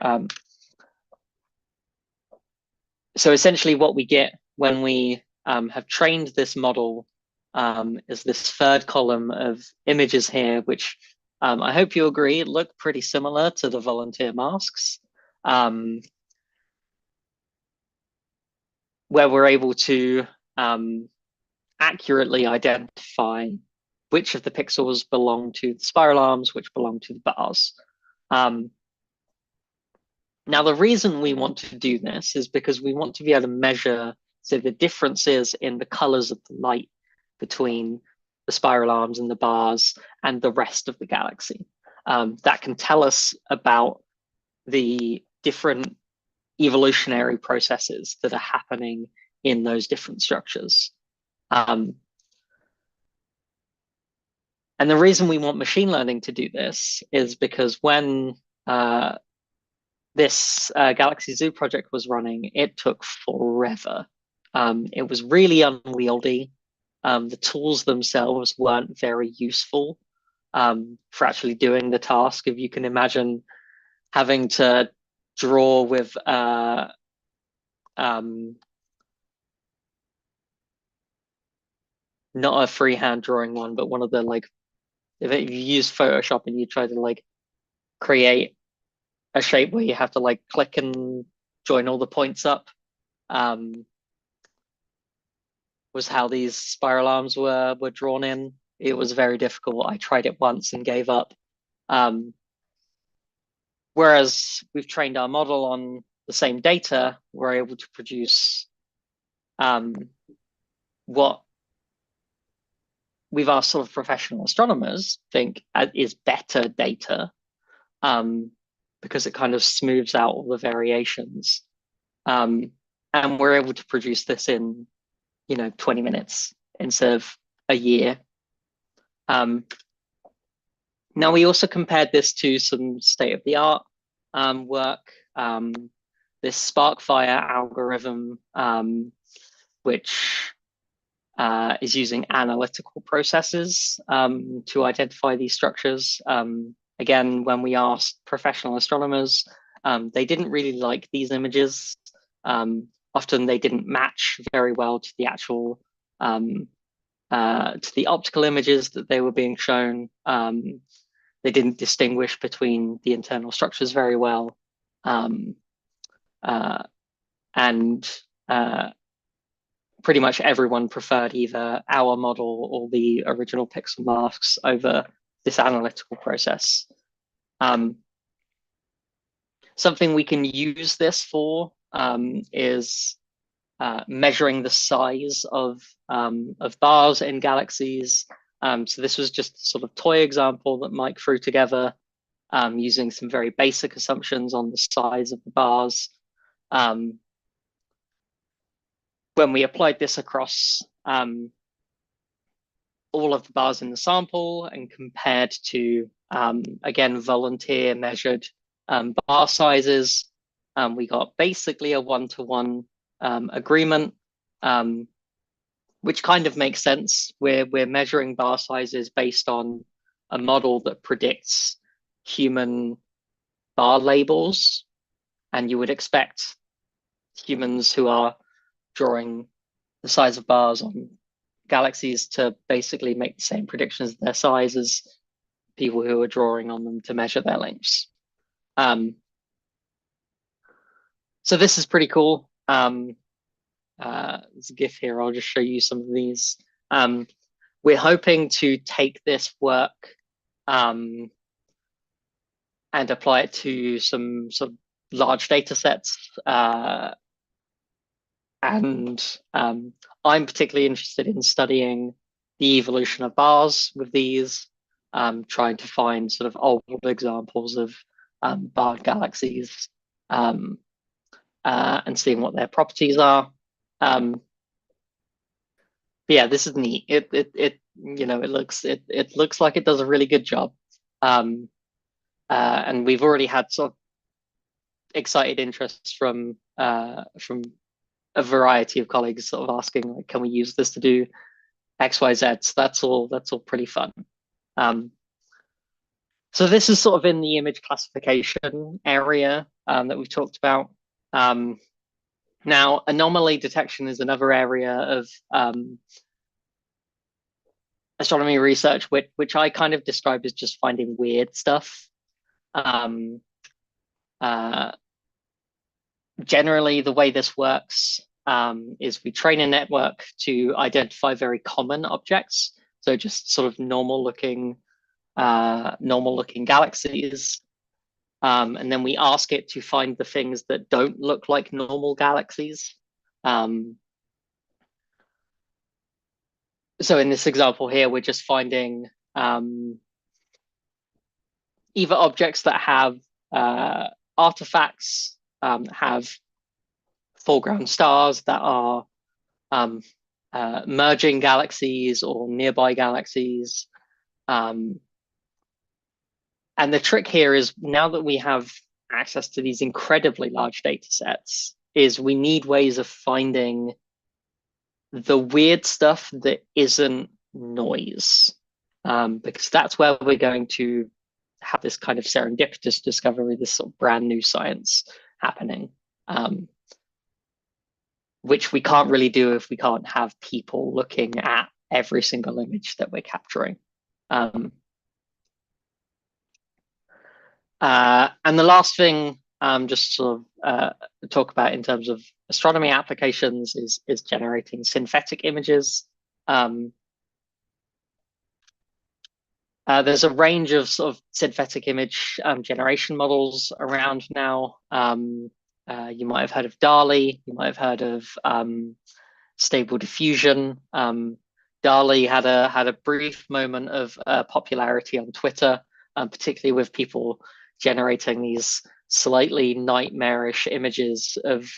So essentially what we get when we have trained this model is this third column of images here, which I hope you agree look pretty similar to the volunteer masks, where we're able to accurately identify which of the pixels belong to the spiral arms, which belong to the bars. Now, the reason we want to do this is because we want to be able to measure the differences in the colors of the light between the spiral arms and the bars and the rest of the galaxy. That can tell us about the different evolutionary processes that are happening in those different structures. And the reason we want machine learning to do this is because when this Galaxy Zoo project was running, it took forever. It was really unwieldy. The tools themselves weren't very useful for actually doing the task. If you can imagine having to draw with not a freehand drawing one, but one of the like, if you use Photoshop and you try to like create a shape where you have to like click and join all the points up, was how these spiral arms were drawn in. It was very difficult. I tried it once and gave up. Whereas we've trained our model on the same data, we're able to produce what we've asked sort of professional astronomers think is better data, because it kind of smooths out all the variations. And we're able to produce this in, 20 minutes instead of a year. Now, we also compared this to some state-of-the-art work. This SparkFire algorithm, which is using analytical processes to identify these structures. Again, when we asked professional astronomers, they didn't really like these images. Often they didn't match very well to the actual, to the optical images that they were being shown. They didn't distinguish between the internal structures very well. Pretty much everyone preferred either our model or the original pixel masks over this analytical process. Something we can use this for is measuring the size of bars in galaxies. So this was just a sort of toy example that Mike threw together using some very basic assumptions on the size of the bars. When we applied this across all of the bars in the sample and compared to, again, volunteer measured bar sizes, we got basically a one-to-one agreement, which kind of makes sense. We're measuring bar sizes based on a model that predicts human bar labels, and you would expect humans who are drawing the size of bars on galaxies to basically make the same predictions of their size as people who are drawing on them to measure their lengths. So this is pretty cool. There's a GIF here. I'll just show you some of these. We're hoping to take this work and apply it to some sort of large data sets. And I'm particularly interested in studying the evolution of bars with these, trying to find sort of old examples of barred galaxies and seeing what their properties are. Yeah, this is neat. It looks like it does a really good job. And we've already had sort of excited interest from a variety of colleagues sort of asking, like, can we use this to do X, Y, Z? So that's all pretty fun. So this is sort of in the image classification area that we've talked about. Now, anomaly detection is another area of astronomy research, which I kind of describe as just finding weird stuff. Generally, the way this works is we train a network to identify very common objects. So just sort of normal looking galaxies. And then we ask it to find the things that don't look like normal galaxies. So in this example here, we're just finding either objects that have artifacts, have foreground stars that are merging galaxies or nearby galaxies. And the trick here is, now that we have access to these incredibly large data sets, is we need ways of finding the weird stuff that isn't noise, because that's where we're going to have this kind of serendipitous discovery, this sort of brand new science happening, which we can't really do if we can't have people looking at every single image that we're capturing. And the last thing, just sort of talk about in terms of astronomy applications, is generating synthetic images. There's a range of sort of synthetic image generation models around now. You might have heard of DALI. You might have heard of Stable Diffusion. DALI had a brief moment of popularity on Twitter, particularly with people generating these slightly nightmarish images of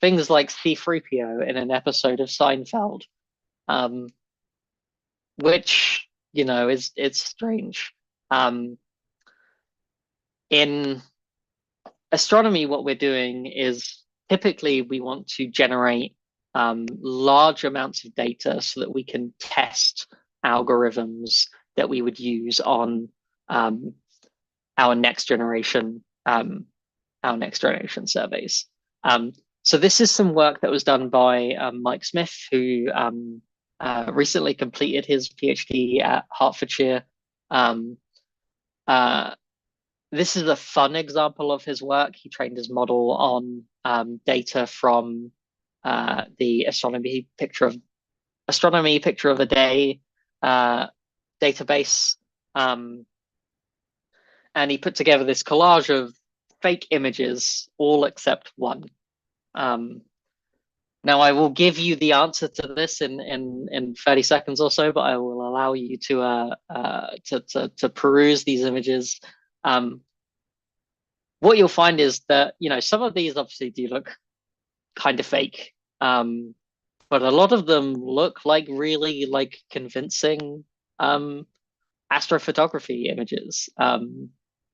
things like C-3PO in an episode of Seinfeld, which, you know, it's strange. In astronomy, what we're doing is typically we want to generate large amounts of data so that we can test algorithms that we would use on our next generation surveys. So this is some work that was done by Mike Smith, who recently completed his PhD at Hertfordshire. This is a fun example of his work. He trained his model on data from the Astronomy Picture of a Day database. And he put together this collage of fake images, all except one. Now, I will give you the answer to this in 30 seconds or so, but I will allow you to peruse these images. What you'll find is that, you know, some of these obviously do look kind of fake, but a lot of them look like really like convincing astrophotography images.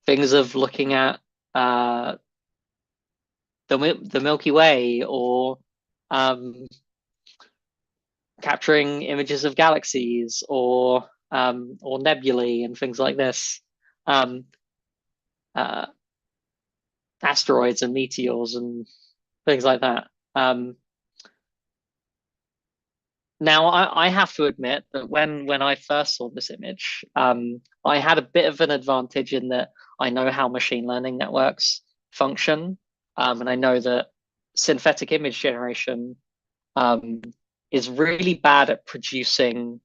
Things of looking at the Milky Way, or capturing images of galaxies, or nebulae and things like this. Asteroids and meteors and things like that. Now, I have to admit that when I first saw this image, I had a bit of an advantage in that I know how machine learning networks function, and I know that synthetic image generation is really bad at producing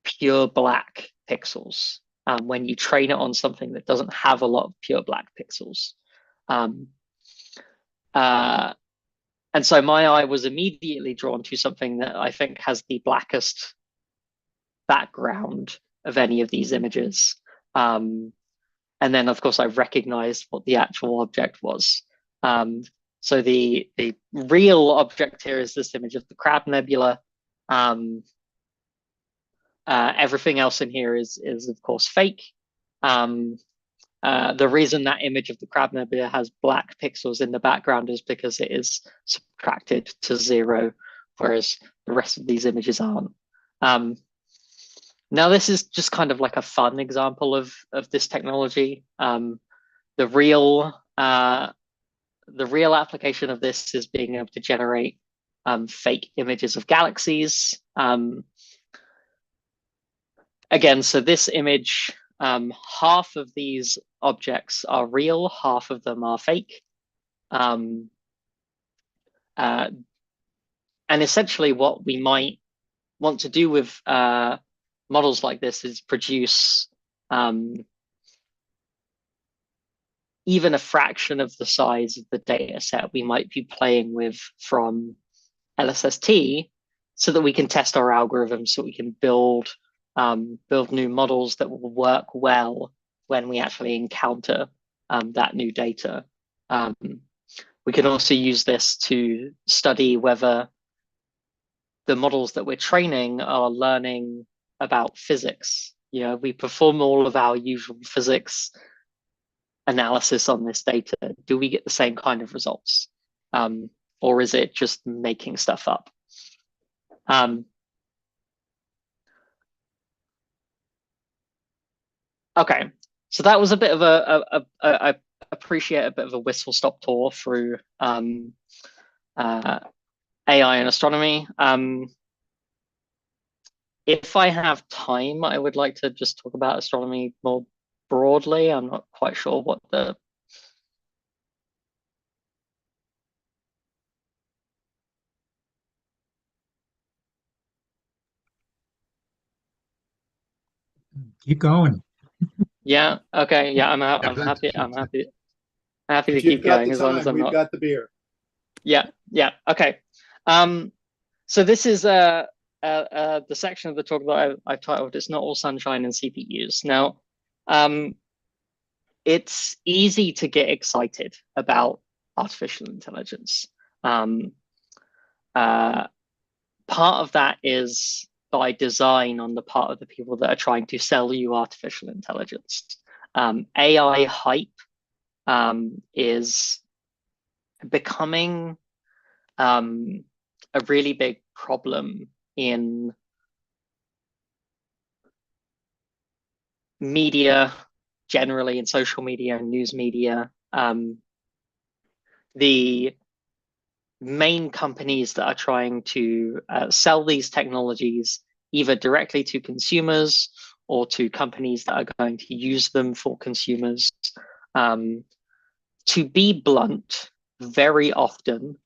pure black pixels when you train it on something that doesn't have a lot of pure black pixels. And so my eye was immediately drawn to something that I think has the blackest background of any of these images. And then, of course, I recognized what the actual object was. So the real object here is this image of the Crab Nebula. Everything else in here is of course, fake. The reason that image of the Crab Nebula has black pixels in the background is because it is subtracted to 0, whereas the rest of these images aren't. Now, this is just kind of like a fun example of this technology. The real application of this is being able to generate fake images of galaxies. Again, so this image, half of these objects are real, half of them are fake. And essentially what we might want to do with models like this is produce even a fraction of the size of the data set we might be playing with from LSST, so that we can test our algorithms, so we can build new models that will work well when we actually encounter that new data. We can also use this to study whether the models that we're training are learning about physics. You know, we perform all of our usual physics analysis on this data. Do we get the same kind of results? Or is it just making stuff up? Okay, so that was a bit of I appreciate a bit of a whistle stop tour through AI and astronomy. If I have time, I would like to just talk about astronomy more broadly. I'm not quite sure what the Keep going. Yeah, okay, yeah, I'm happy to If keep you've got going the as long as time, I'm we've not. got the beer. Yeah, okay. So this is the section of the talk that I've titled "It's Not All Sunshine and CPUs." Now, it's easy to get excited about artificial intelligence. Part of that is by design on the part of the people that are trying to sell you artificial intelligence. AI hype is becoming a really big problem in media generally, in social media and news media. The main companies that are trying to sell these technologies either directly to consumers or to companies that are going to use them for consumers, to be blunt, very often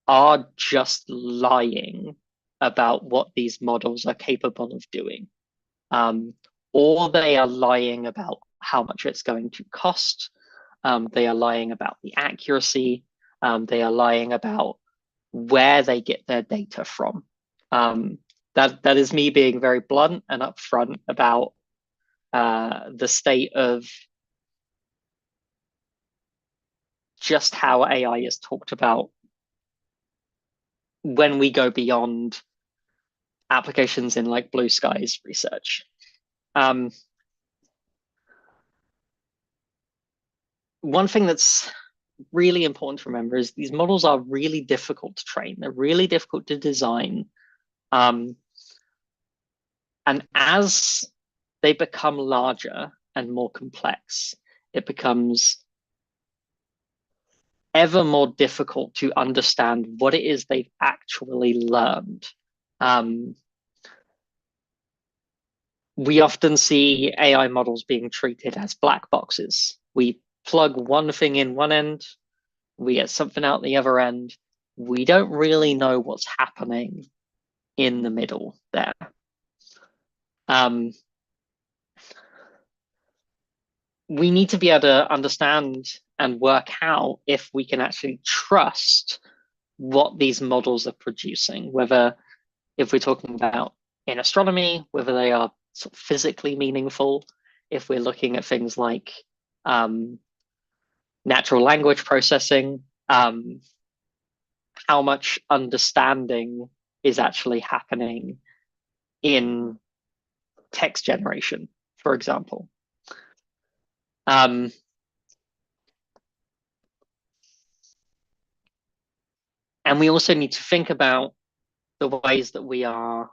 are just lying about what these models are capable of doing. Or they are lying about how much it's going to cost. They are lying about the accuracy. They are lying about where they get their data from. That is me being very blunt and upfront about the state of just how AI is talked about when we go beyond applications in like blue skies research. One thing that's really important to remember is these models are really difficult to train. They're really difficult to design. And as they become larger and more complex, it becomes ever more difficult to understand what it is they've actually learned. We often see AI models being treated as black boxes. We plug one thing in one end, we get something out the other end. We don't really know what's happening in the middle there. We need to be able to understand and work out if we can actually trust what these models are producing, whether if we're talking about in astronomy, whether they are sort of physically meaningful, if we're looking at things like natural language processing, how much understanding is actually happening in text generation, for example. And we also need to think about the ways that we are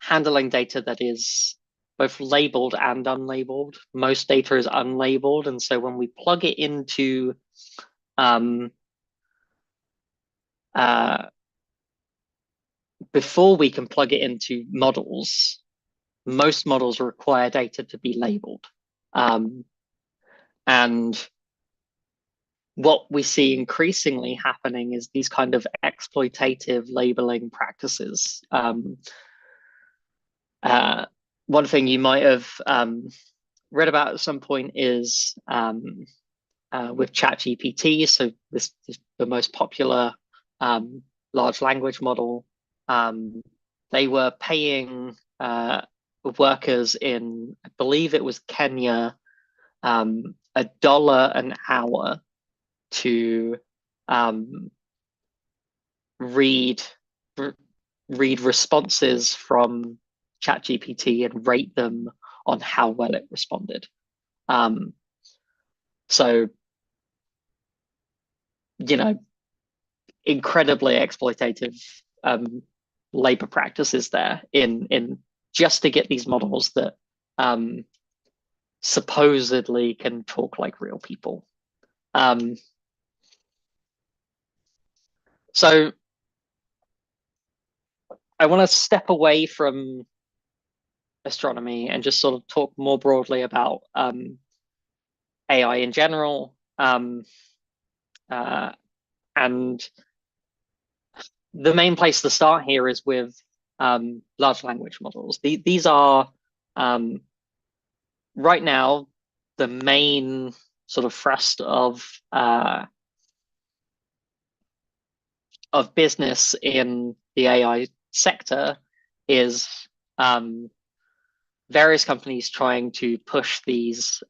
handling data that is both labeled and unlabeled. Most data is unlabeled, and so when we plug it into before we can plug it into models, most models require data to be labeled. And what we see increasingly happening is these kind of exploitative labeling practices. One thing you might have read about at some point is with ChatGPT. So this is the most popular large language model. They were paying workers in, I believe it was Kenya, $1 an hour to read read responses from ChatGPT and rate them on how well it responded. So, you know, incredibly exploitative labor practices there in just to get these models that supposedly can talk like real people. So I want to step away from astronomy and just sort of talk more broadly about AI in general. And the main place to start here is with large language models. These are right now the main sort of thrust of business in the AI sector is various companies trying to push these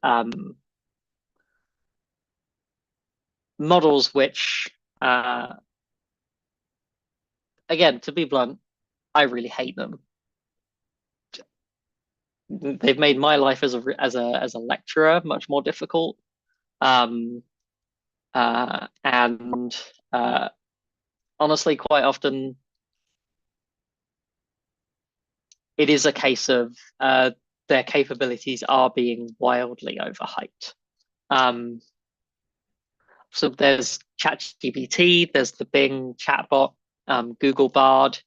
models, which, again, to be blunt, I really hate them. They've made my life as a lecturer much more difficult, and honestly, quite often it is a case of their capabilities are being wildly overhyped. So there's ChatGPT, there's the Bing chatbot, Google Bard.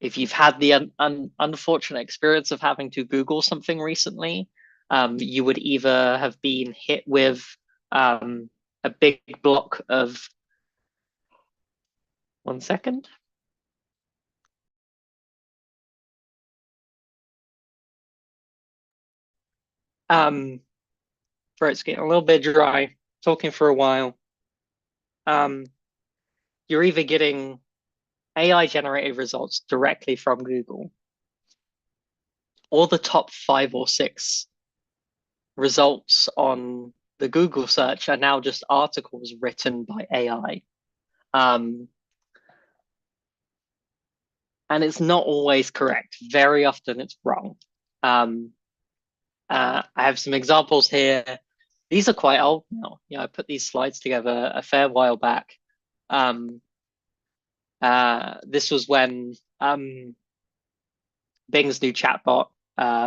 If you've had the unfortunate experience of having to Google something recently, you would either have been hit with a big block of, 1 second. Throat's getting a little bit dry, talking for a while. You're either getting AI generated results directly from Google, or the top 5 or 6 results on the Google search are now just articles written by AI. And it's not always correct. Very often it's wrong. I have some examples here. These are quite old now. You know, I put these slides together a fair while back. This was when Bing's new chatbot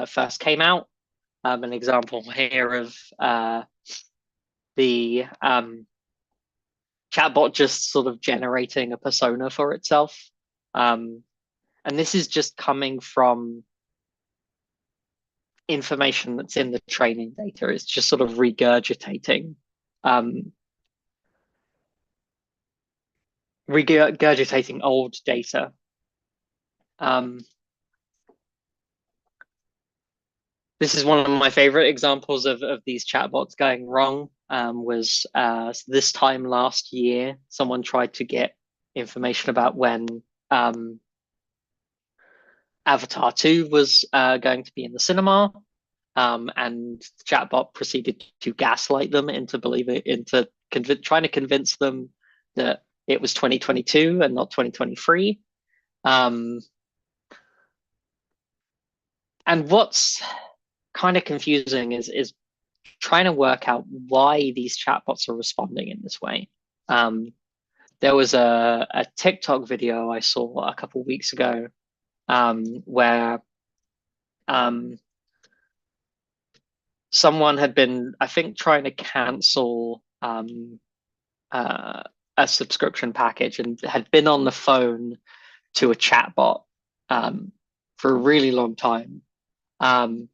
first came out. An example here of the chatbot just sort of generating a persona for itself. And this is just coming from information that's in the training data. It's just sort of regurgitating old data. This is one of my favorite examples of these chatbots going wrong. Was this time last year, someone tried to get information about when Avatar 2 was going to be in the cinema, and the chatbot proceeded to gaslight them into trying to convince them that it was 2022 and not 2023. And what's kind of confusing is trying to work out why these chatbots are responding in this way. There was a TikTok video I saw a couple of weeks ago where someone had been, I think, trying to cancel a subscription package and had been on the phone to a chatbot for a really long time. And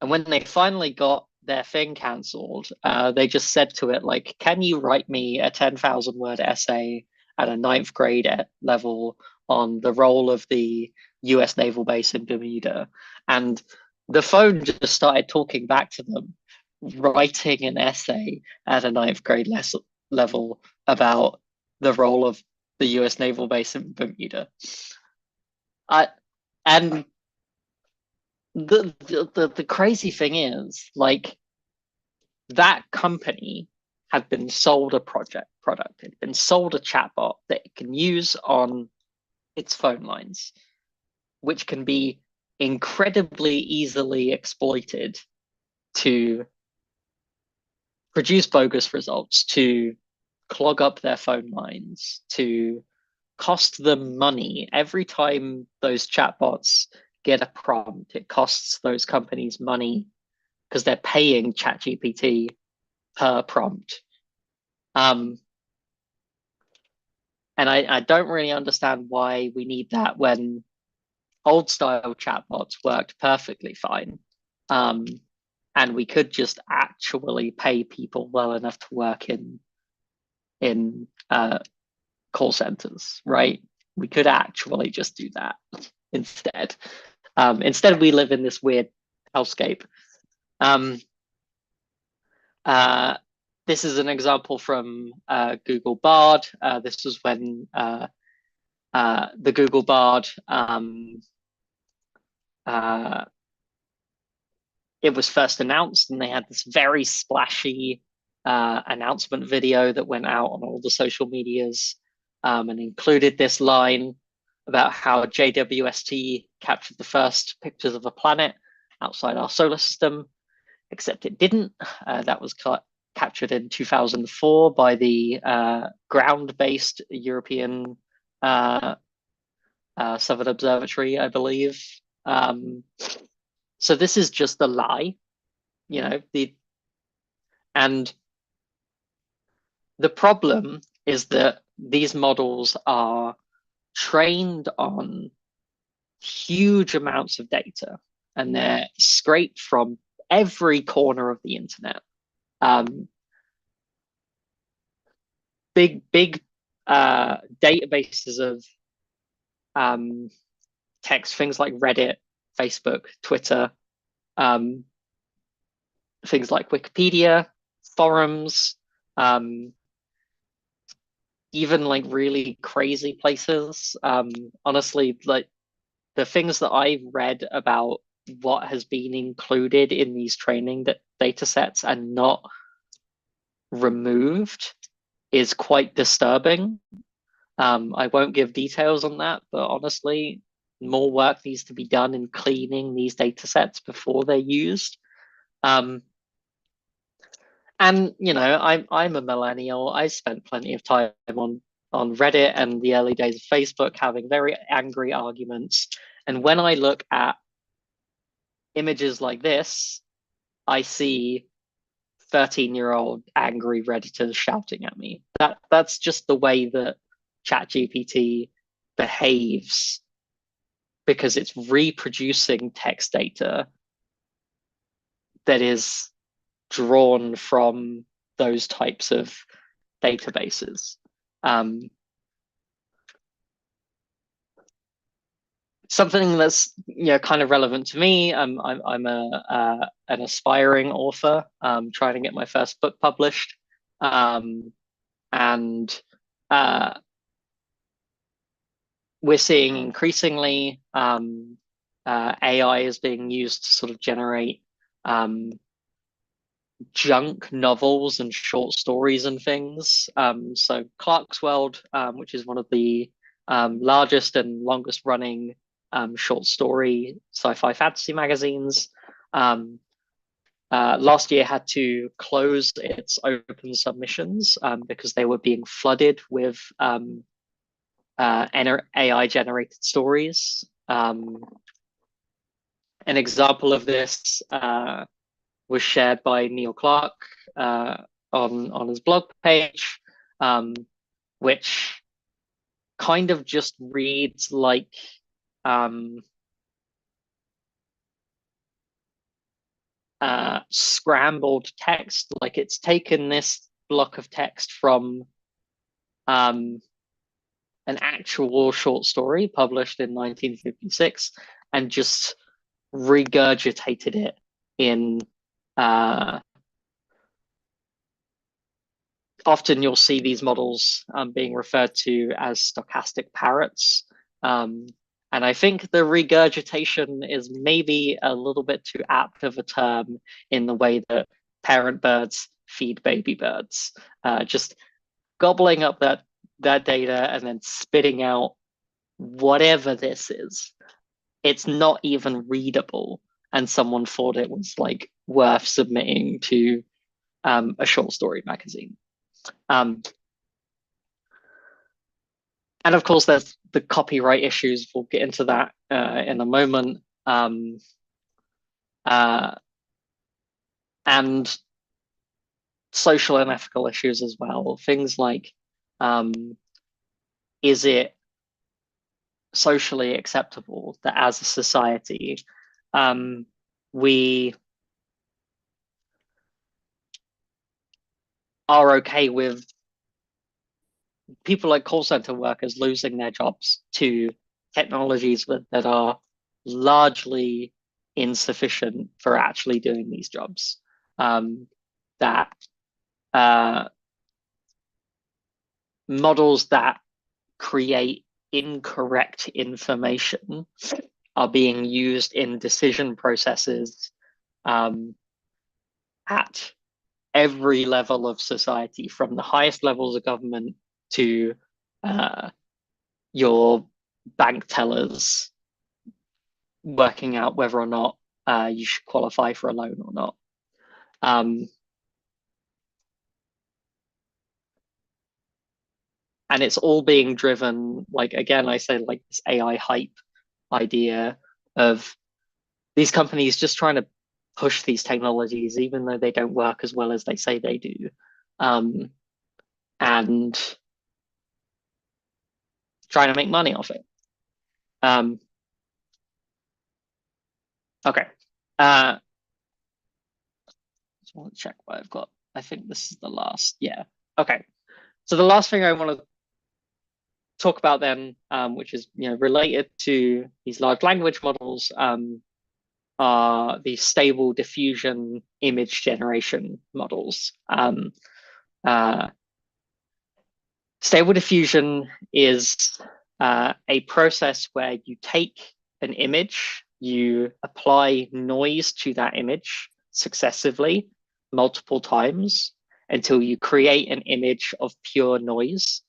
when they finally got their thing cancelled, they just said to it, like, can you write me a 10,000 word essay at a 9th grade level on the role of the US naval base in Bermuda? And the phone just started talking back to them, writing an essay at a 9th grade level about the role of the US naval base in Bermuda. And the crazy thing is, like, that company had been sold a product, had been sold a chatbot that it can use on its phone lines, which can be incredibly easily exploited to produce bogus results, to clog up their phone lines, to cost them money. Every time those chatbots get a prompt, it costs those companies money because they're paying ChatGPT per prompt. And I don't really understand why we need that when old style chatbots worked perfectly fine. And we could just actually pay people well enough to work in call centers, right? We could actually just do that instead. Instead, we live in this weird hellscape. This is an example from Google Bard. This was when the Google Bard it was first announced, and they had this very splashy announcement video that went out on all the social medias and included this line about how JWST captured the first pictures of a planet outside our solar system, except it didn't. That was captured in 2004 by the ground-based European Southern Observatory, I believe. So this is just a lie, you know. And the problem is that these models are trained on huge amounts of data, and they're scraped from every corner of the internet. Big databases of text, things like Reddit, Facebook, Twitter, things like Wikipedia, forums, even like really crazy places. Honestly, like the things that I've read about what has been included in these training data sets and not removed is quite disturbing. I won't give details on that, but honestly, more work needs to be done in cleaning these data sets before they're used. And you know, I'm a millennial. I spent plenty of time on Reddit and the early days of Facebook having very angry arguments. And when I look at images like this, I see 13-year-old angry Redditors shouting at me. That's just the way that ChatGPT behaves, because it's reproducing text data that is drawn from those types of databases. Something that's kind of relevant to me. I'm an aspiring author, trying to get my first book published, and we're seeing increasingly AI is being used to sort of generate junk novels and short stories and things. So Clarkesworld, which is one of the largest and longest running short story sci-fi fantasy magazines, last year had to close its open submissions because they were being flooded with AI generated stories. An example of this was shared by Neil Clark on his blog page, which kind of just reads like scrambled text. Like it's taken this block of text from an actual short story published in 1956 and just regurgitated it in often you'll see these models being referred to as stochastic parrots. And I think the regurgitation is maybe a little bit too apt of a term in the way that parent birds feed baby birds, just gobbling up that data and then spitting out whatever this is, it's not even readable, and someone thought it was like worth submitting to a short story magazine. And of course, there's the copyright issues. We'll get into that in a moment. And social and ethical issues as well. Things like, is it socially acceptable that as a society, we are okay with people like call center workers losing their jobs to technologies that are largely insufficient for actually doing these jobs. That models that create incorrect information are being used in decision processes at every level of society, from the highest levels of government to your bank tellers working out whether or not you should qualify for a loan or not. And it's all being driven, like, again, I say, like this AI hype idea of these companies just trying to push these technologies, even though they don't work as well as they say they do. And trying to make money off it. Okay. Just want to check what I've got. I think this is the last. Yeah. Okay. So the last thing I want to talk about then, which is related to these large language models, are the stable diffusion image generation models. Stable diffusion is a process where you take an image, you apply noise to that image successively multiple times until you create an image of pure noise.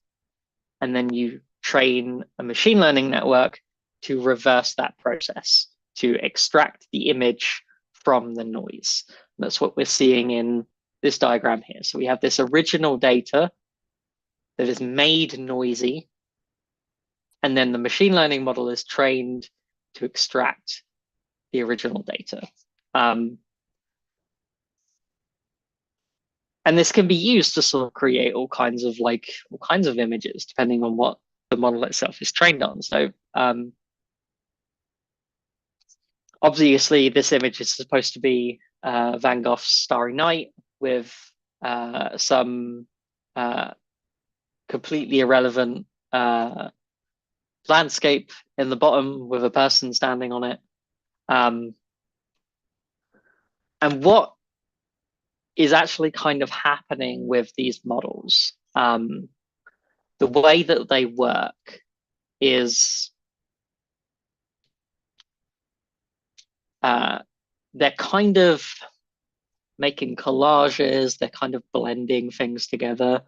And then you train a machine learning network to reverse that process, to extract the image from the noise. And that's what we're seeing in this diagram here. So we have this original data that is made noisy, and then the machine learning model is trained to extract the original data. And this can be used to sort of create all kinds of images, depending on what the model itself is trained on. So obviously, this image is supposed to be Van Gogh's Starry Night with some completely irrelevant landscape in the bottom with a person standing on it. And what is actually kind of happening with these models, the way that they work is they're kind of making collages, they're kind of blending things together.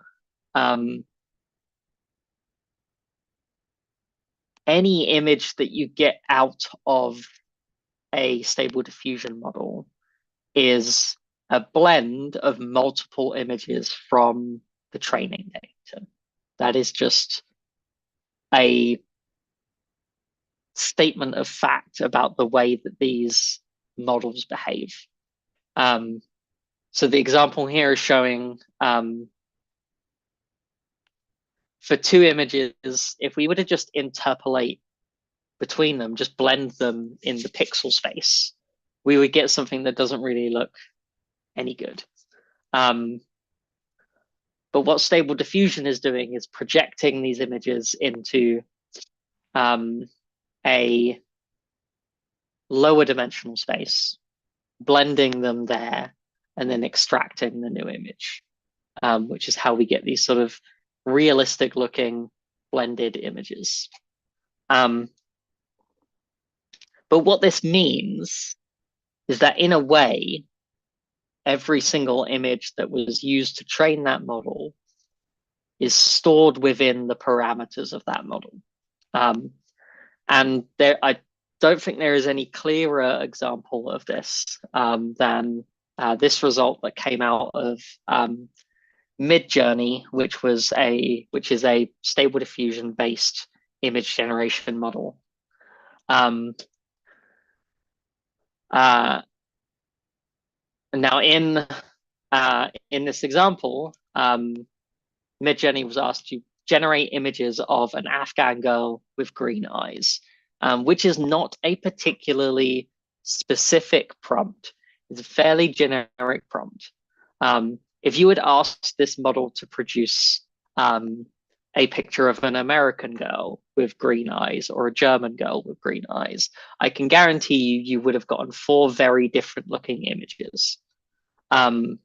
Any image that you get out of a stable diffusion model is a blend of multiple images from the training data. That is just a statement of fact about the way that these models behave. So the example here is showing for two images, if we were to just interpolate between them, just blend them in the pixel space, we would get something that doesn't really look any good. But what stable diffusion is doing is projecting these images into a lower dimensional space, blending them there, and then extracting the new image, which is how we get these sort of realistic looking blended images. But what this means is that in a way, every single image that was used to train that model is stored within the parameters of that model. And there, I don't think there is any clearer example of this than this result that came out of Midjourney, which is a stable diffusion based image generation model. Now in this example, Midjourney was asked to generate images of an Afghan girl with green eyes, which is not a particularly specific prompt. It's a fairly generic prompt. If you had asked this model to produce a picture of an American girl with green eyes or a German girl with green eyes, I can guarantee you would have gotten 4 very different looking images. But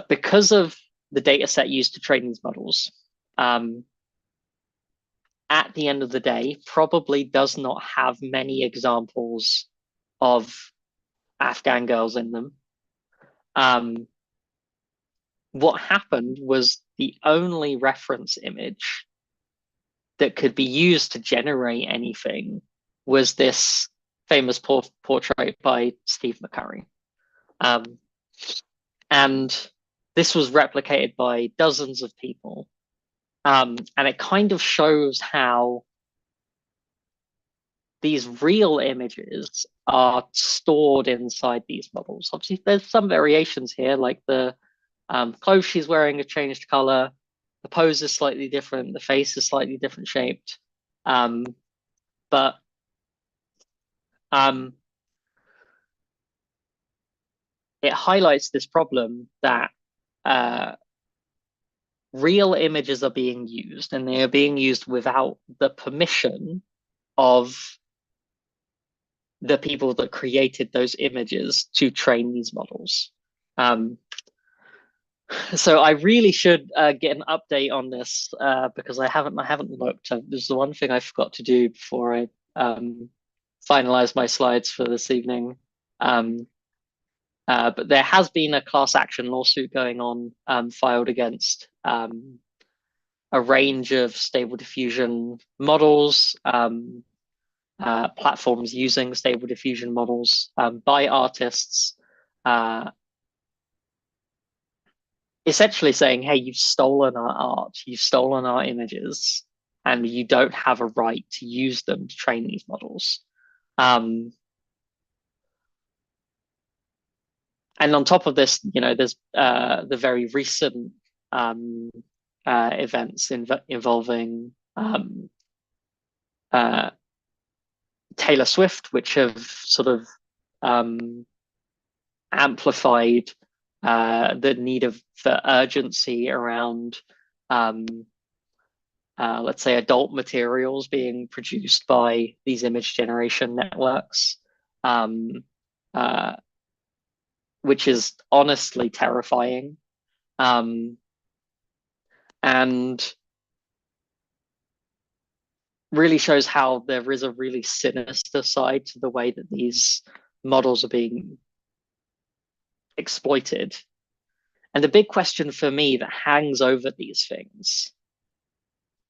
because of the data set used to train these models, at the end of the day, probably does not have many examples of Afghan girls in them. What happened was the only reference image that could be used to generate anything was this famous portrait by Steve McCurry. And this was replicated by dozens of people. And it kind of shows how these real images are stored inside these models. Obviously, there's some variations here, like the clothes she's wearing have changed color, the pose is slightly different, the face is slightly different shaped. But it highlights this problem that real images are being used, and they are being used without the permission of the people that created those images to train these models. So I really should get an update on this because I haven't looked. This is the one thing I forgot to do before I finalize my slides for this evening. But there has been a class action lawsuit going on filed against a range of stable diffusion models, platforms using stable diffusion models by artists, essentially saying, hey, you've stolen our art, you've stolen our images, and you don't have a right to use them to train these models. And on top of this, there's the very recent events involving Taylor Swift, which have sort of amplified the need for urgency around, let's say, adult materials being produced by these image generation networks, which is honestly terrifying. And really shows how there is a really sinister side to the way that these models are being exploited. And the big question for me that hangs over these things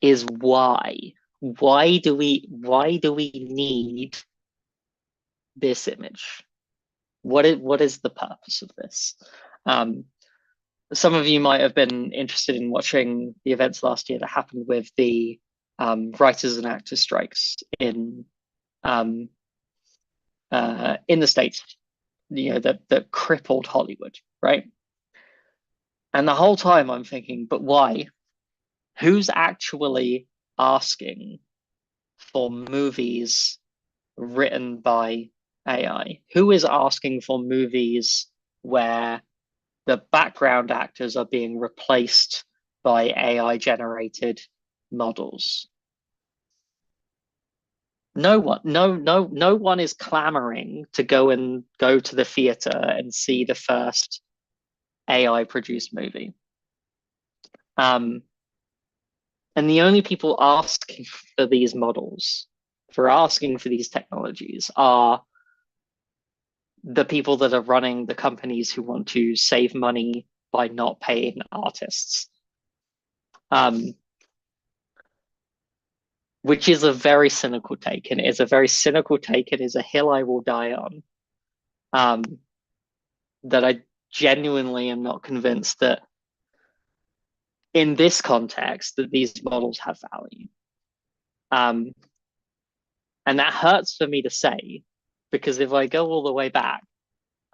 is why? Why do we need this image? What is the purpose of this? Some of you might have been interested in watching the events last year that happened with the writers and actors strikes in the States, that crippled Hollywood, right? And the whole time I'm thinking, but why? Who's actually asking for movies written by AI? Who is asking for movies where the background actors are being replaced by AI generated models? No one, no one is clamoring to go to the theater and see the first AI produced movie. And the only people asking for these models, for asking for these technologies, are the people that are running the companies who want to save money by not paying artists. which is a very cynical take, and it is a very cynical take. It is a hill I will die on. That I genuinely am not convinced that in this context that these models have value. And that hurts for me to say, because if I go all the way back,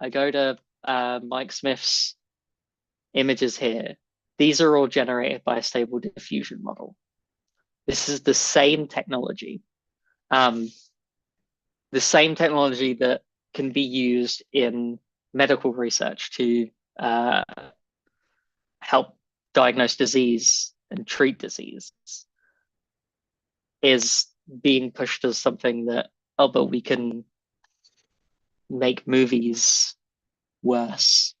I go to Mike Smith's images here. These are all generated by a stable diffusion model. This is the same technology. The same technology that can be used in medical research to help diagnose disease and treat disease is being pushed as something that, oh, but we can make movies worse.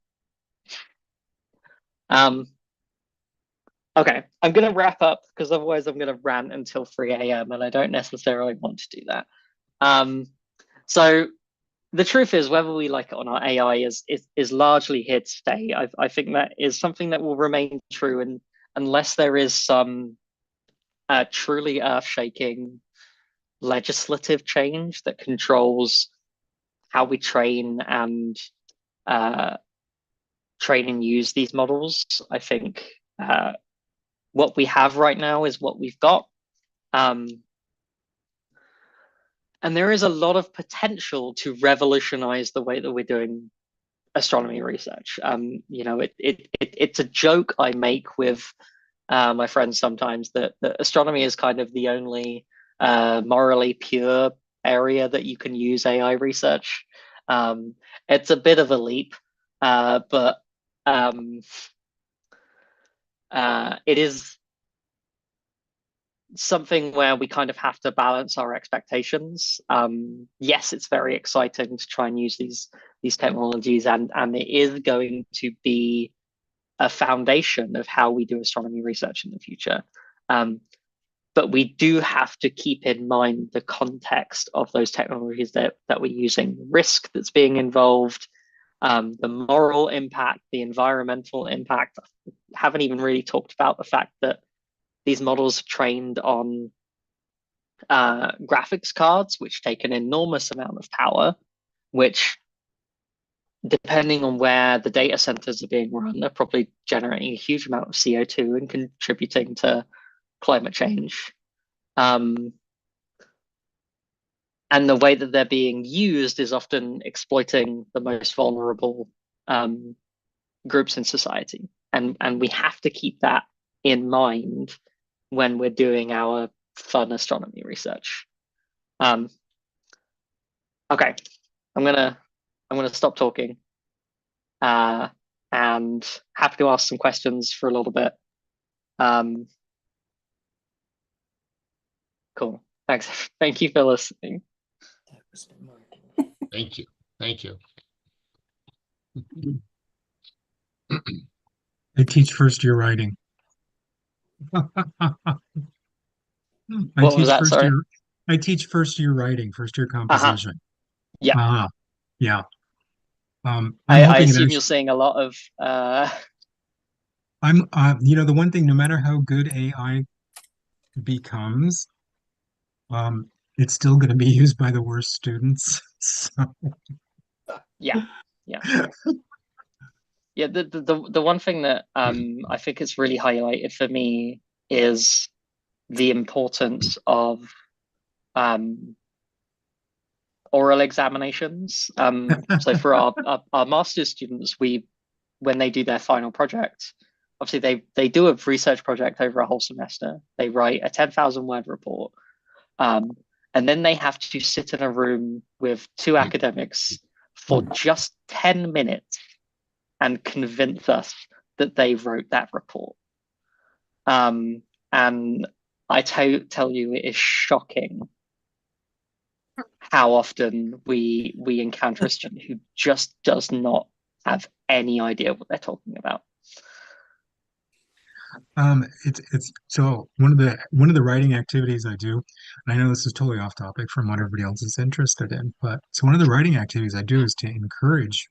Okay, I'm going to wrap up because otherwise I'm going to rant until 3 a.m. and I don't necessarily want to do that. So the truth is, whether we like it or not, AI is largely here to stay. I think that is something that will remain true, and unless there is some truly earth-shaking legislative change that controls how we train and use these models, I think what we have right now is what we've got. And there is a lot of potential to revolutionize the way that we're doing astronomy research. You know, it's a joke I make with my friends sometimes that astronomy is kind of the only morally pure area that you can use AI research. It's a bit of a leap, but it is something where we kind of have to balance our expectations. Yes, it's very exciting to try and use these technologies, and it is going to be a foundation of how we do astronomy research in the future. But we do have to keep in mind the context of those technologies that we're using, the risk that's being involved, the moral impact, the environmental impact. I haven't even really talked about the fact that these models are trained on graphics cards, which take an enormous amount of power, which, depending on where the data centers are being run, are probably generating a huge amount of CO2 and contributing to climate change. And the way that they're being used is often exploiting the most vulnerable groups in society. And we have to keep that in mind when we're doing our fun astronomy research. Okay, I'm gonna stop talking, and happy to ask some questions for a little bit. Cool. Thanks. Thank you for listening. Thank you. Thank you. I teach first year writing. What was that? Sorry. I teach first year writing, first year composition. Yeah. Yeah. I'm I hoping assume you're seeing a lot of you know, the one thing, no matter how good AI becomes, it's still going to be used by the worst students. So. Yeah. Yeah, the one thing that I think is really highlighted for me is the importance of oral examinations. So for our master's students, when they do their final project, obviously they do a research project over a whole semester. They write a 10,000 word report, and then they have to sit in a room with two academics for just 10 minutes and convince us that they wrote that report. And I tell you, it is shocking how often we encounter a student who just does not have any idea what they're talking about. It's so one of the writing activities I do, and I know this is totally off topic from what everybody else is interested in, but so one of the writing activities I do is to encourage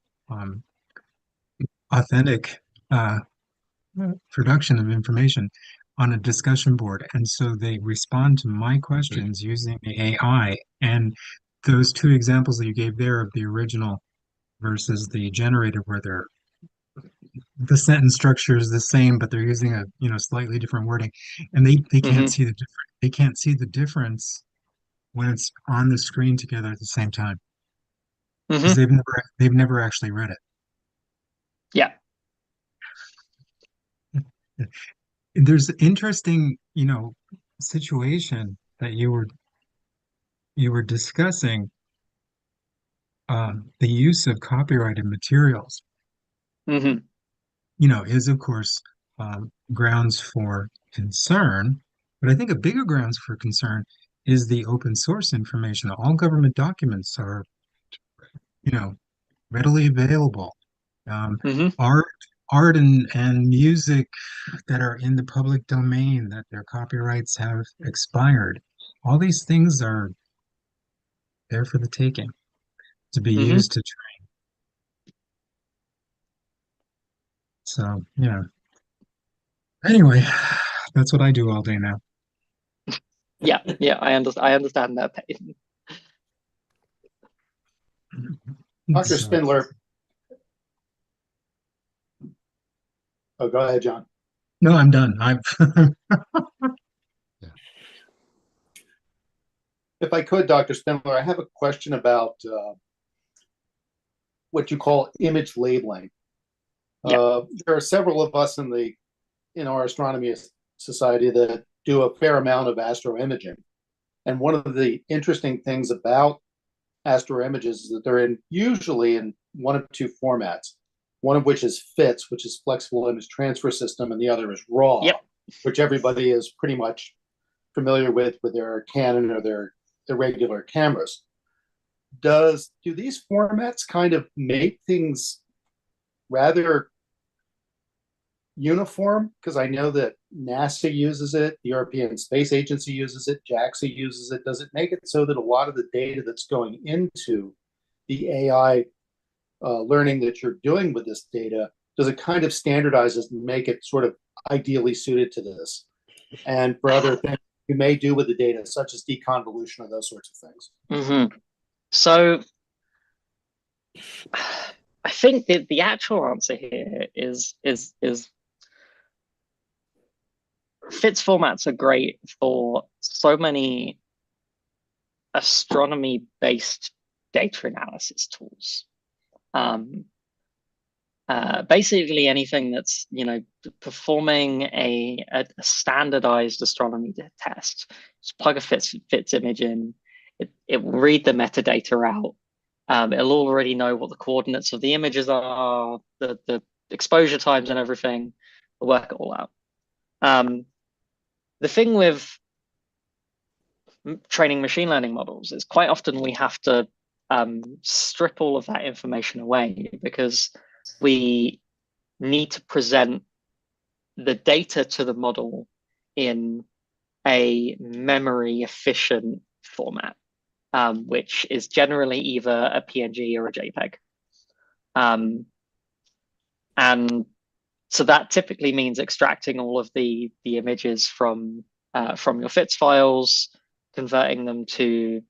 authentic production of information. on a discussion board. And so they respond to my questions using the AI. And those two examples that you gave there of the original versus the generated, where the sentence structure is the same, but they're using a slightly different wording, and they can't Hmm. see the difference. They can't see the difference when it's on the screen together at the same time because Hmm. they've never actually read Yeah. it. There's interesting, situation that you were discussing, the use of copyrighted materials, Hmm. is of course grounds for concern, but I think a bigger grounds for concern is the open source information. All government documents are, you know, readily available. Hmm. Art, art and music that are in the public domain that their copyrights have expired. All these things are there for the taking to be Hmm. used to train. So, yeah. Anyway, that's what I do all day now. Yeah. Yeah. I understand that pain. Dr. So, Spindler. Oh, go ahead, John. no, I'm done. I've If I could, Dr. Spindler, I have a question about what you call image labeling. Yeah. There are several of us in our astronomy society that do a fair amount of astroimaging. And one of the interesting things about astroimages is that they're usually in one of two formats, one of which is FITS, which is Flexible Image Transfer System, and the other is RAW, Yep. which everybody is pretty much familiar with their Canon or their regular cameras. Do these formats kind of make things rather uniform? Because I know that NASA uses it, the European Space Agency uses it, JAXA uses it. Does it make it so that a lot of the data that's going into the AI learning that you're doing with this data, does it kind of standardize it and make it sort of ideally suited to this? And for other things you may do with the data, such as deconvolution or those sorts of things. Hmm. So I think that the actual answer here is FITS formats are great for so many astronomy based data analysis tools. Basically anything that's performing a standardized astronomy test. Just plug a FITS image in. It will read the metadata out. It'll already know what the coordinates of the images are, the exposure times and everything. It'll work it all out. The thing with training machine learning models is quite often we have to strip all of that information away because we need to present the data to the model in a memory efficient format, which is generally either a PNG or a JPEG. And so that typically means extracting all of the images from your FITS files, converting them to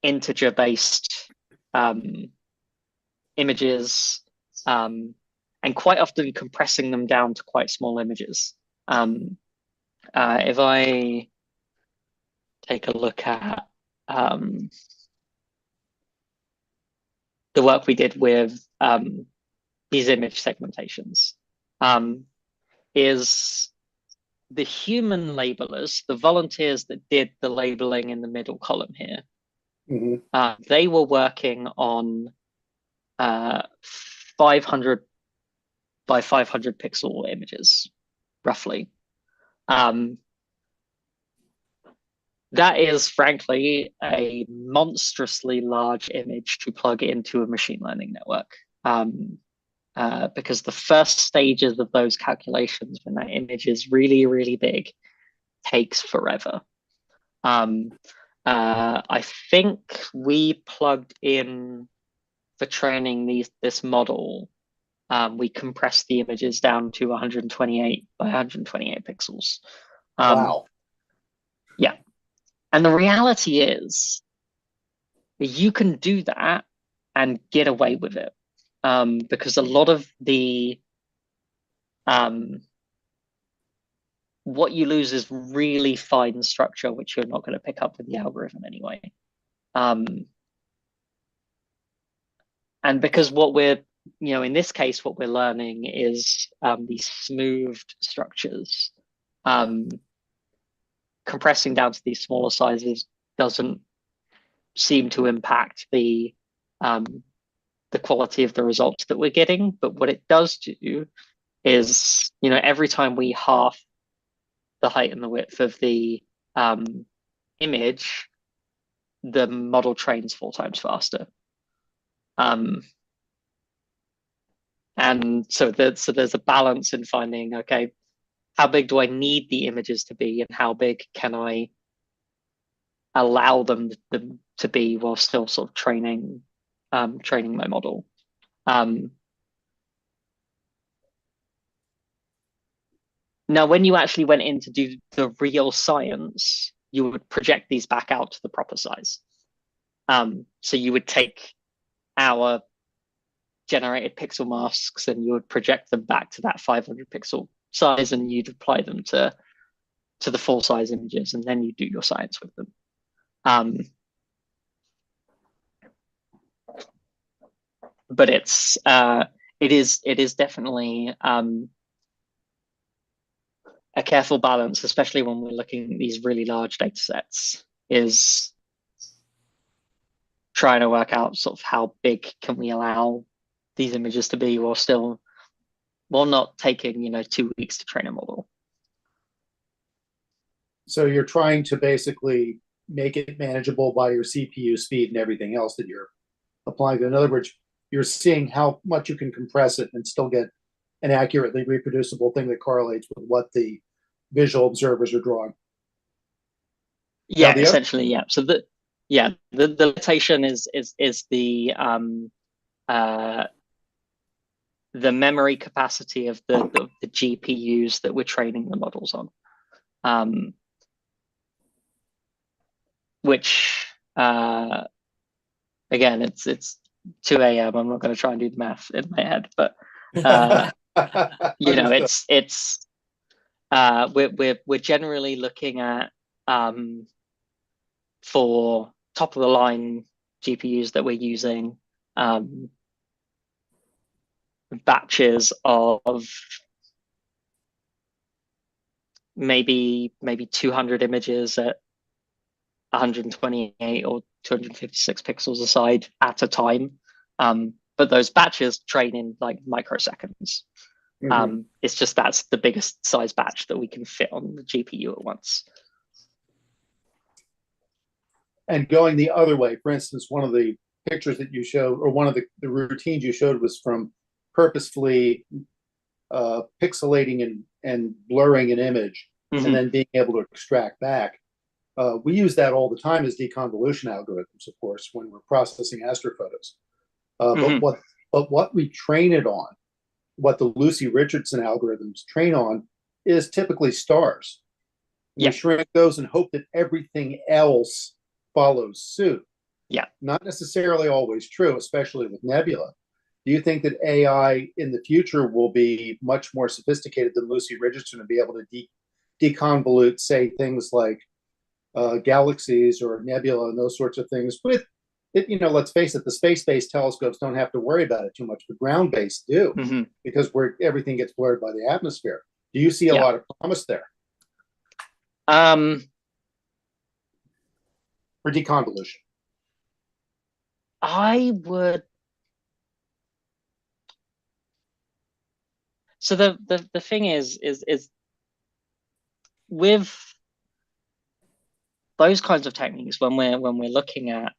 integer-based images, and quite often compressing them down to quite small images. If I take a look at the work we did with these image segmentations, is the human labelers, the volunteers that did the labeling in the middle column here, they were working on 500 by 500 pixel images, roughly. That is, frankly, a monstrously large image to plug into a machine learning network. Because the first stages of those calculations, when that image is really, really big, takes forever. I think we plugged in for training this model we compress the images down to 128 by 128 pixels. Wow. Yeah. And the reality is you can do that and get away with it, because a lot of the what you lose is really fine structure, which you're not going to pick up with the algorithm anyway. And because what we're, in this case, what we're learning is these smoothed structures. Compressing down to these smaller sizes doesn't seem to impact the quality of the results that we're getting. But what it does do is, every time we half the height and the width of the image, the model trains 4 times faster. And so there's a balance in finding, okay, how big do I need the images to be, and how big can I allow them to be while still sort of training my model. Now, when you actually went in to do the real science, you would project these back out to the proper size. So you would take our generated pixel masks and you would project them back to that 500 pixel size, and you'd apply them to the full size images, and then you do your science with them. But it is definitely a careful balance, especially when we're looking at these really large data sets, is trying to work out sort of how big can we allow these images to be while not taking 2 weeks to train a model. So you're trying to basically make it manageable by your CPU speed and everything else that you're applying. In other words, you're seeing how much you can compress it and still get an accurately reproducible thing that correlates with what the visual observers are drawing. Yeah, essentially, yeah. So the limitation is the memory capacity of the GPUs that we're training the models on, which again, it's 2 a.m. I'm not going to try and do the math in my head, but we're generally looking at for top of the line GPUs that we're using, batches of maybe 200 images at 128 or 256 pixels a side at a time. But those batches train in like microseconds. Mm-hmm. It's just that's the biggest size batch that we can fit on the GPU at once. And going the other way, for instance, one of the pictures that you showed, or one of the routines you showed, was from purposefully pixelating and blurring an image, mm-hmm. and then being able to extract back. We use that all the time as deconvolution algorithms, of course, when we're processing astrophotos. Mm-hmm. But what we train it on, what the Lucy Richardson algorithms train on, is typically stars. We shrink those and hope that everything else follows suit. Yeah. Not necessarily always true, especially with nebula. Do you think that AI in the future will be much more sophisticated than Lucy Richardson and be able to deconvolute, say, things like galaxies or nebula and those sorts of things with it? Let's face it, the space-based telescopes don't have to worry about it too much, but ground-based do, mm-hmm. because everything gets blurred by the atmosphere. Do you see a lot of promise there? For deconvolution? I would. So the thing is with those kinds of techniques, when we're looking at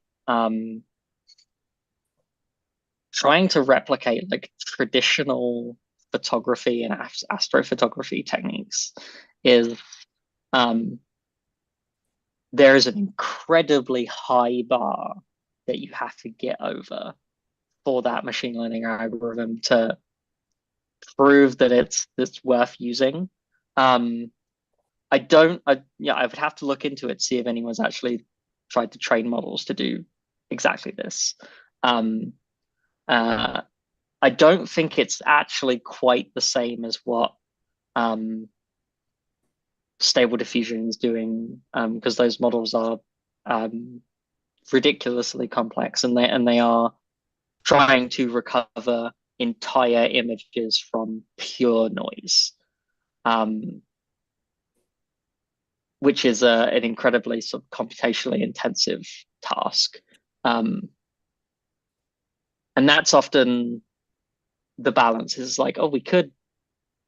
trying to replicate like traditional photography and astrophotography techniques, is there is an incredibly high bar that you have to get over for that machine learning algorithm to prove that it's worth using. I would have to look into it, see if anyone's actually tried to train models to do exactly this. I don't think it's actually quite the same as what Stable Diffusion is doing, because those models are ridiculously complex, and they are trying to recover entire images from pure noise, which is an incredibly sort of computationally intensive task. And that's often the balance, is like, oh, we could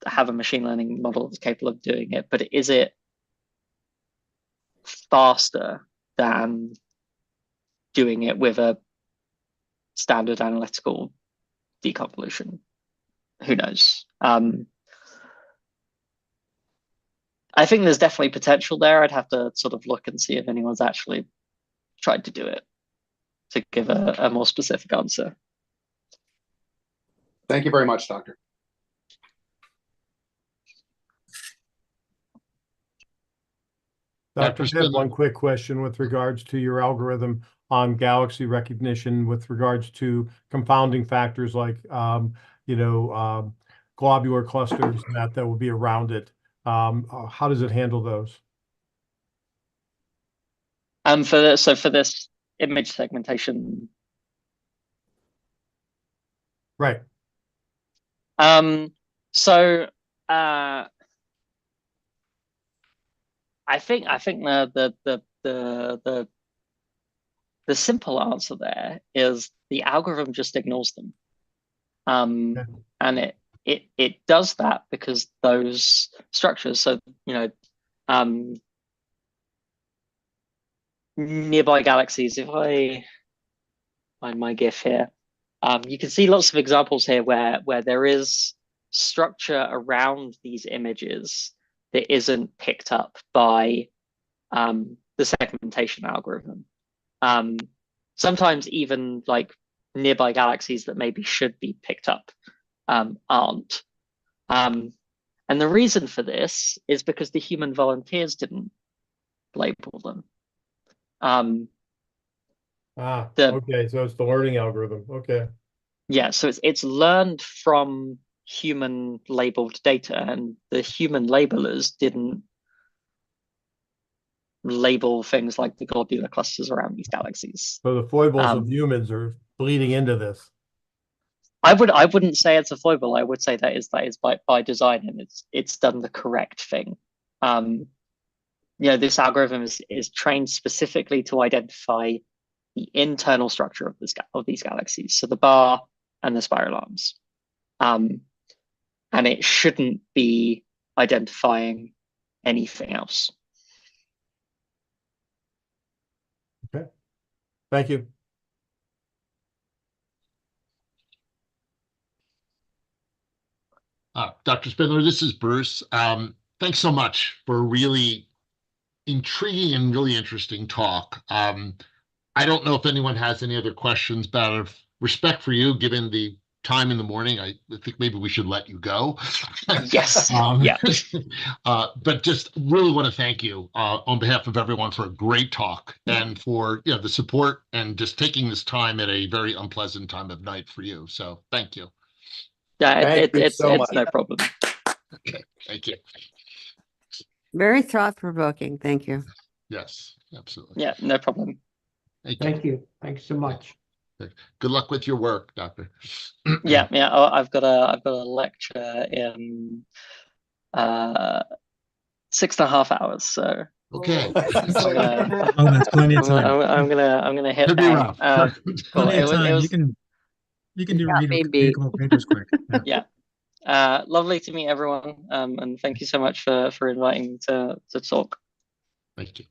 have a machine learning model that's capable of doing it, but is it faster than doing it with a standard analytical deconvolution? Who knows? I think there's definitely potential there. I'd have to sort of look and see if anyone's actually tried to do it to give a more specific answer. Thank you very much, Doctor. Dr. I have one quick question with regards to your algorithm on galaxy recognition with regards to confounding factors like, globular clusters that will be around it. How does it handle those? For this image segmentation, right? I think the simple answer there is the algorithm just ignores them, and it does that because those structures. So nearby galaxies. If I find my GIF here, you can see lots of examples here where there is structure around these images that isn't picked up by the segmentation algorithm. Sometimes even like nearby galaxies that maybe should be picked up aren't. And the reason for this is because the human volunteers didn't label them. Okay, so it's the learning algorithm. Okay. Yeah, so it's learned from human labeled data, and the human labelers didn't label things like the globular clusters around these galaxies. So the foibles of humans are bleeding into this. I wouldn't say it's a foible. I would say that is by design, and it's done the correct thing. This algorithm is trained specifically to identify the internal structure of these galaxies, so the bar and the spiral arms, and it shouldn't be identifying anything else. Okay, thank you. Dr. Spindler, this is Bruce. Thanks so much for a really intriguing and really interesting talk. I don't know if anyone has any other questions, but out of respect for you, given the time in the morning, I think maybe we should let you go. Yes. Yeah. But just really want to thank you on behalf of everyone for a great talk and for the support and just taking this time at a very unpleasant time of night for you. So thank you. Yeah, it's no problem. Okay, thank you. Very thought-provoking. Thank you. Yes, absolutely. Yeah, no problem. Thank you. Thanks so much. Good luck with your work, Doctor. Yeah. I've got a lecture in 6.5 hours. So okay. That's plenty of time. I'm gonna hit Could be rough. Cool. Plenty of time. You can do readable papers quick. Yeah. Lovely to meet everyone. And thank you so much for inviting me to talk. Thank you.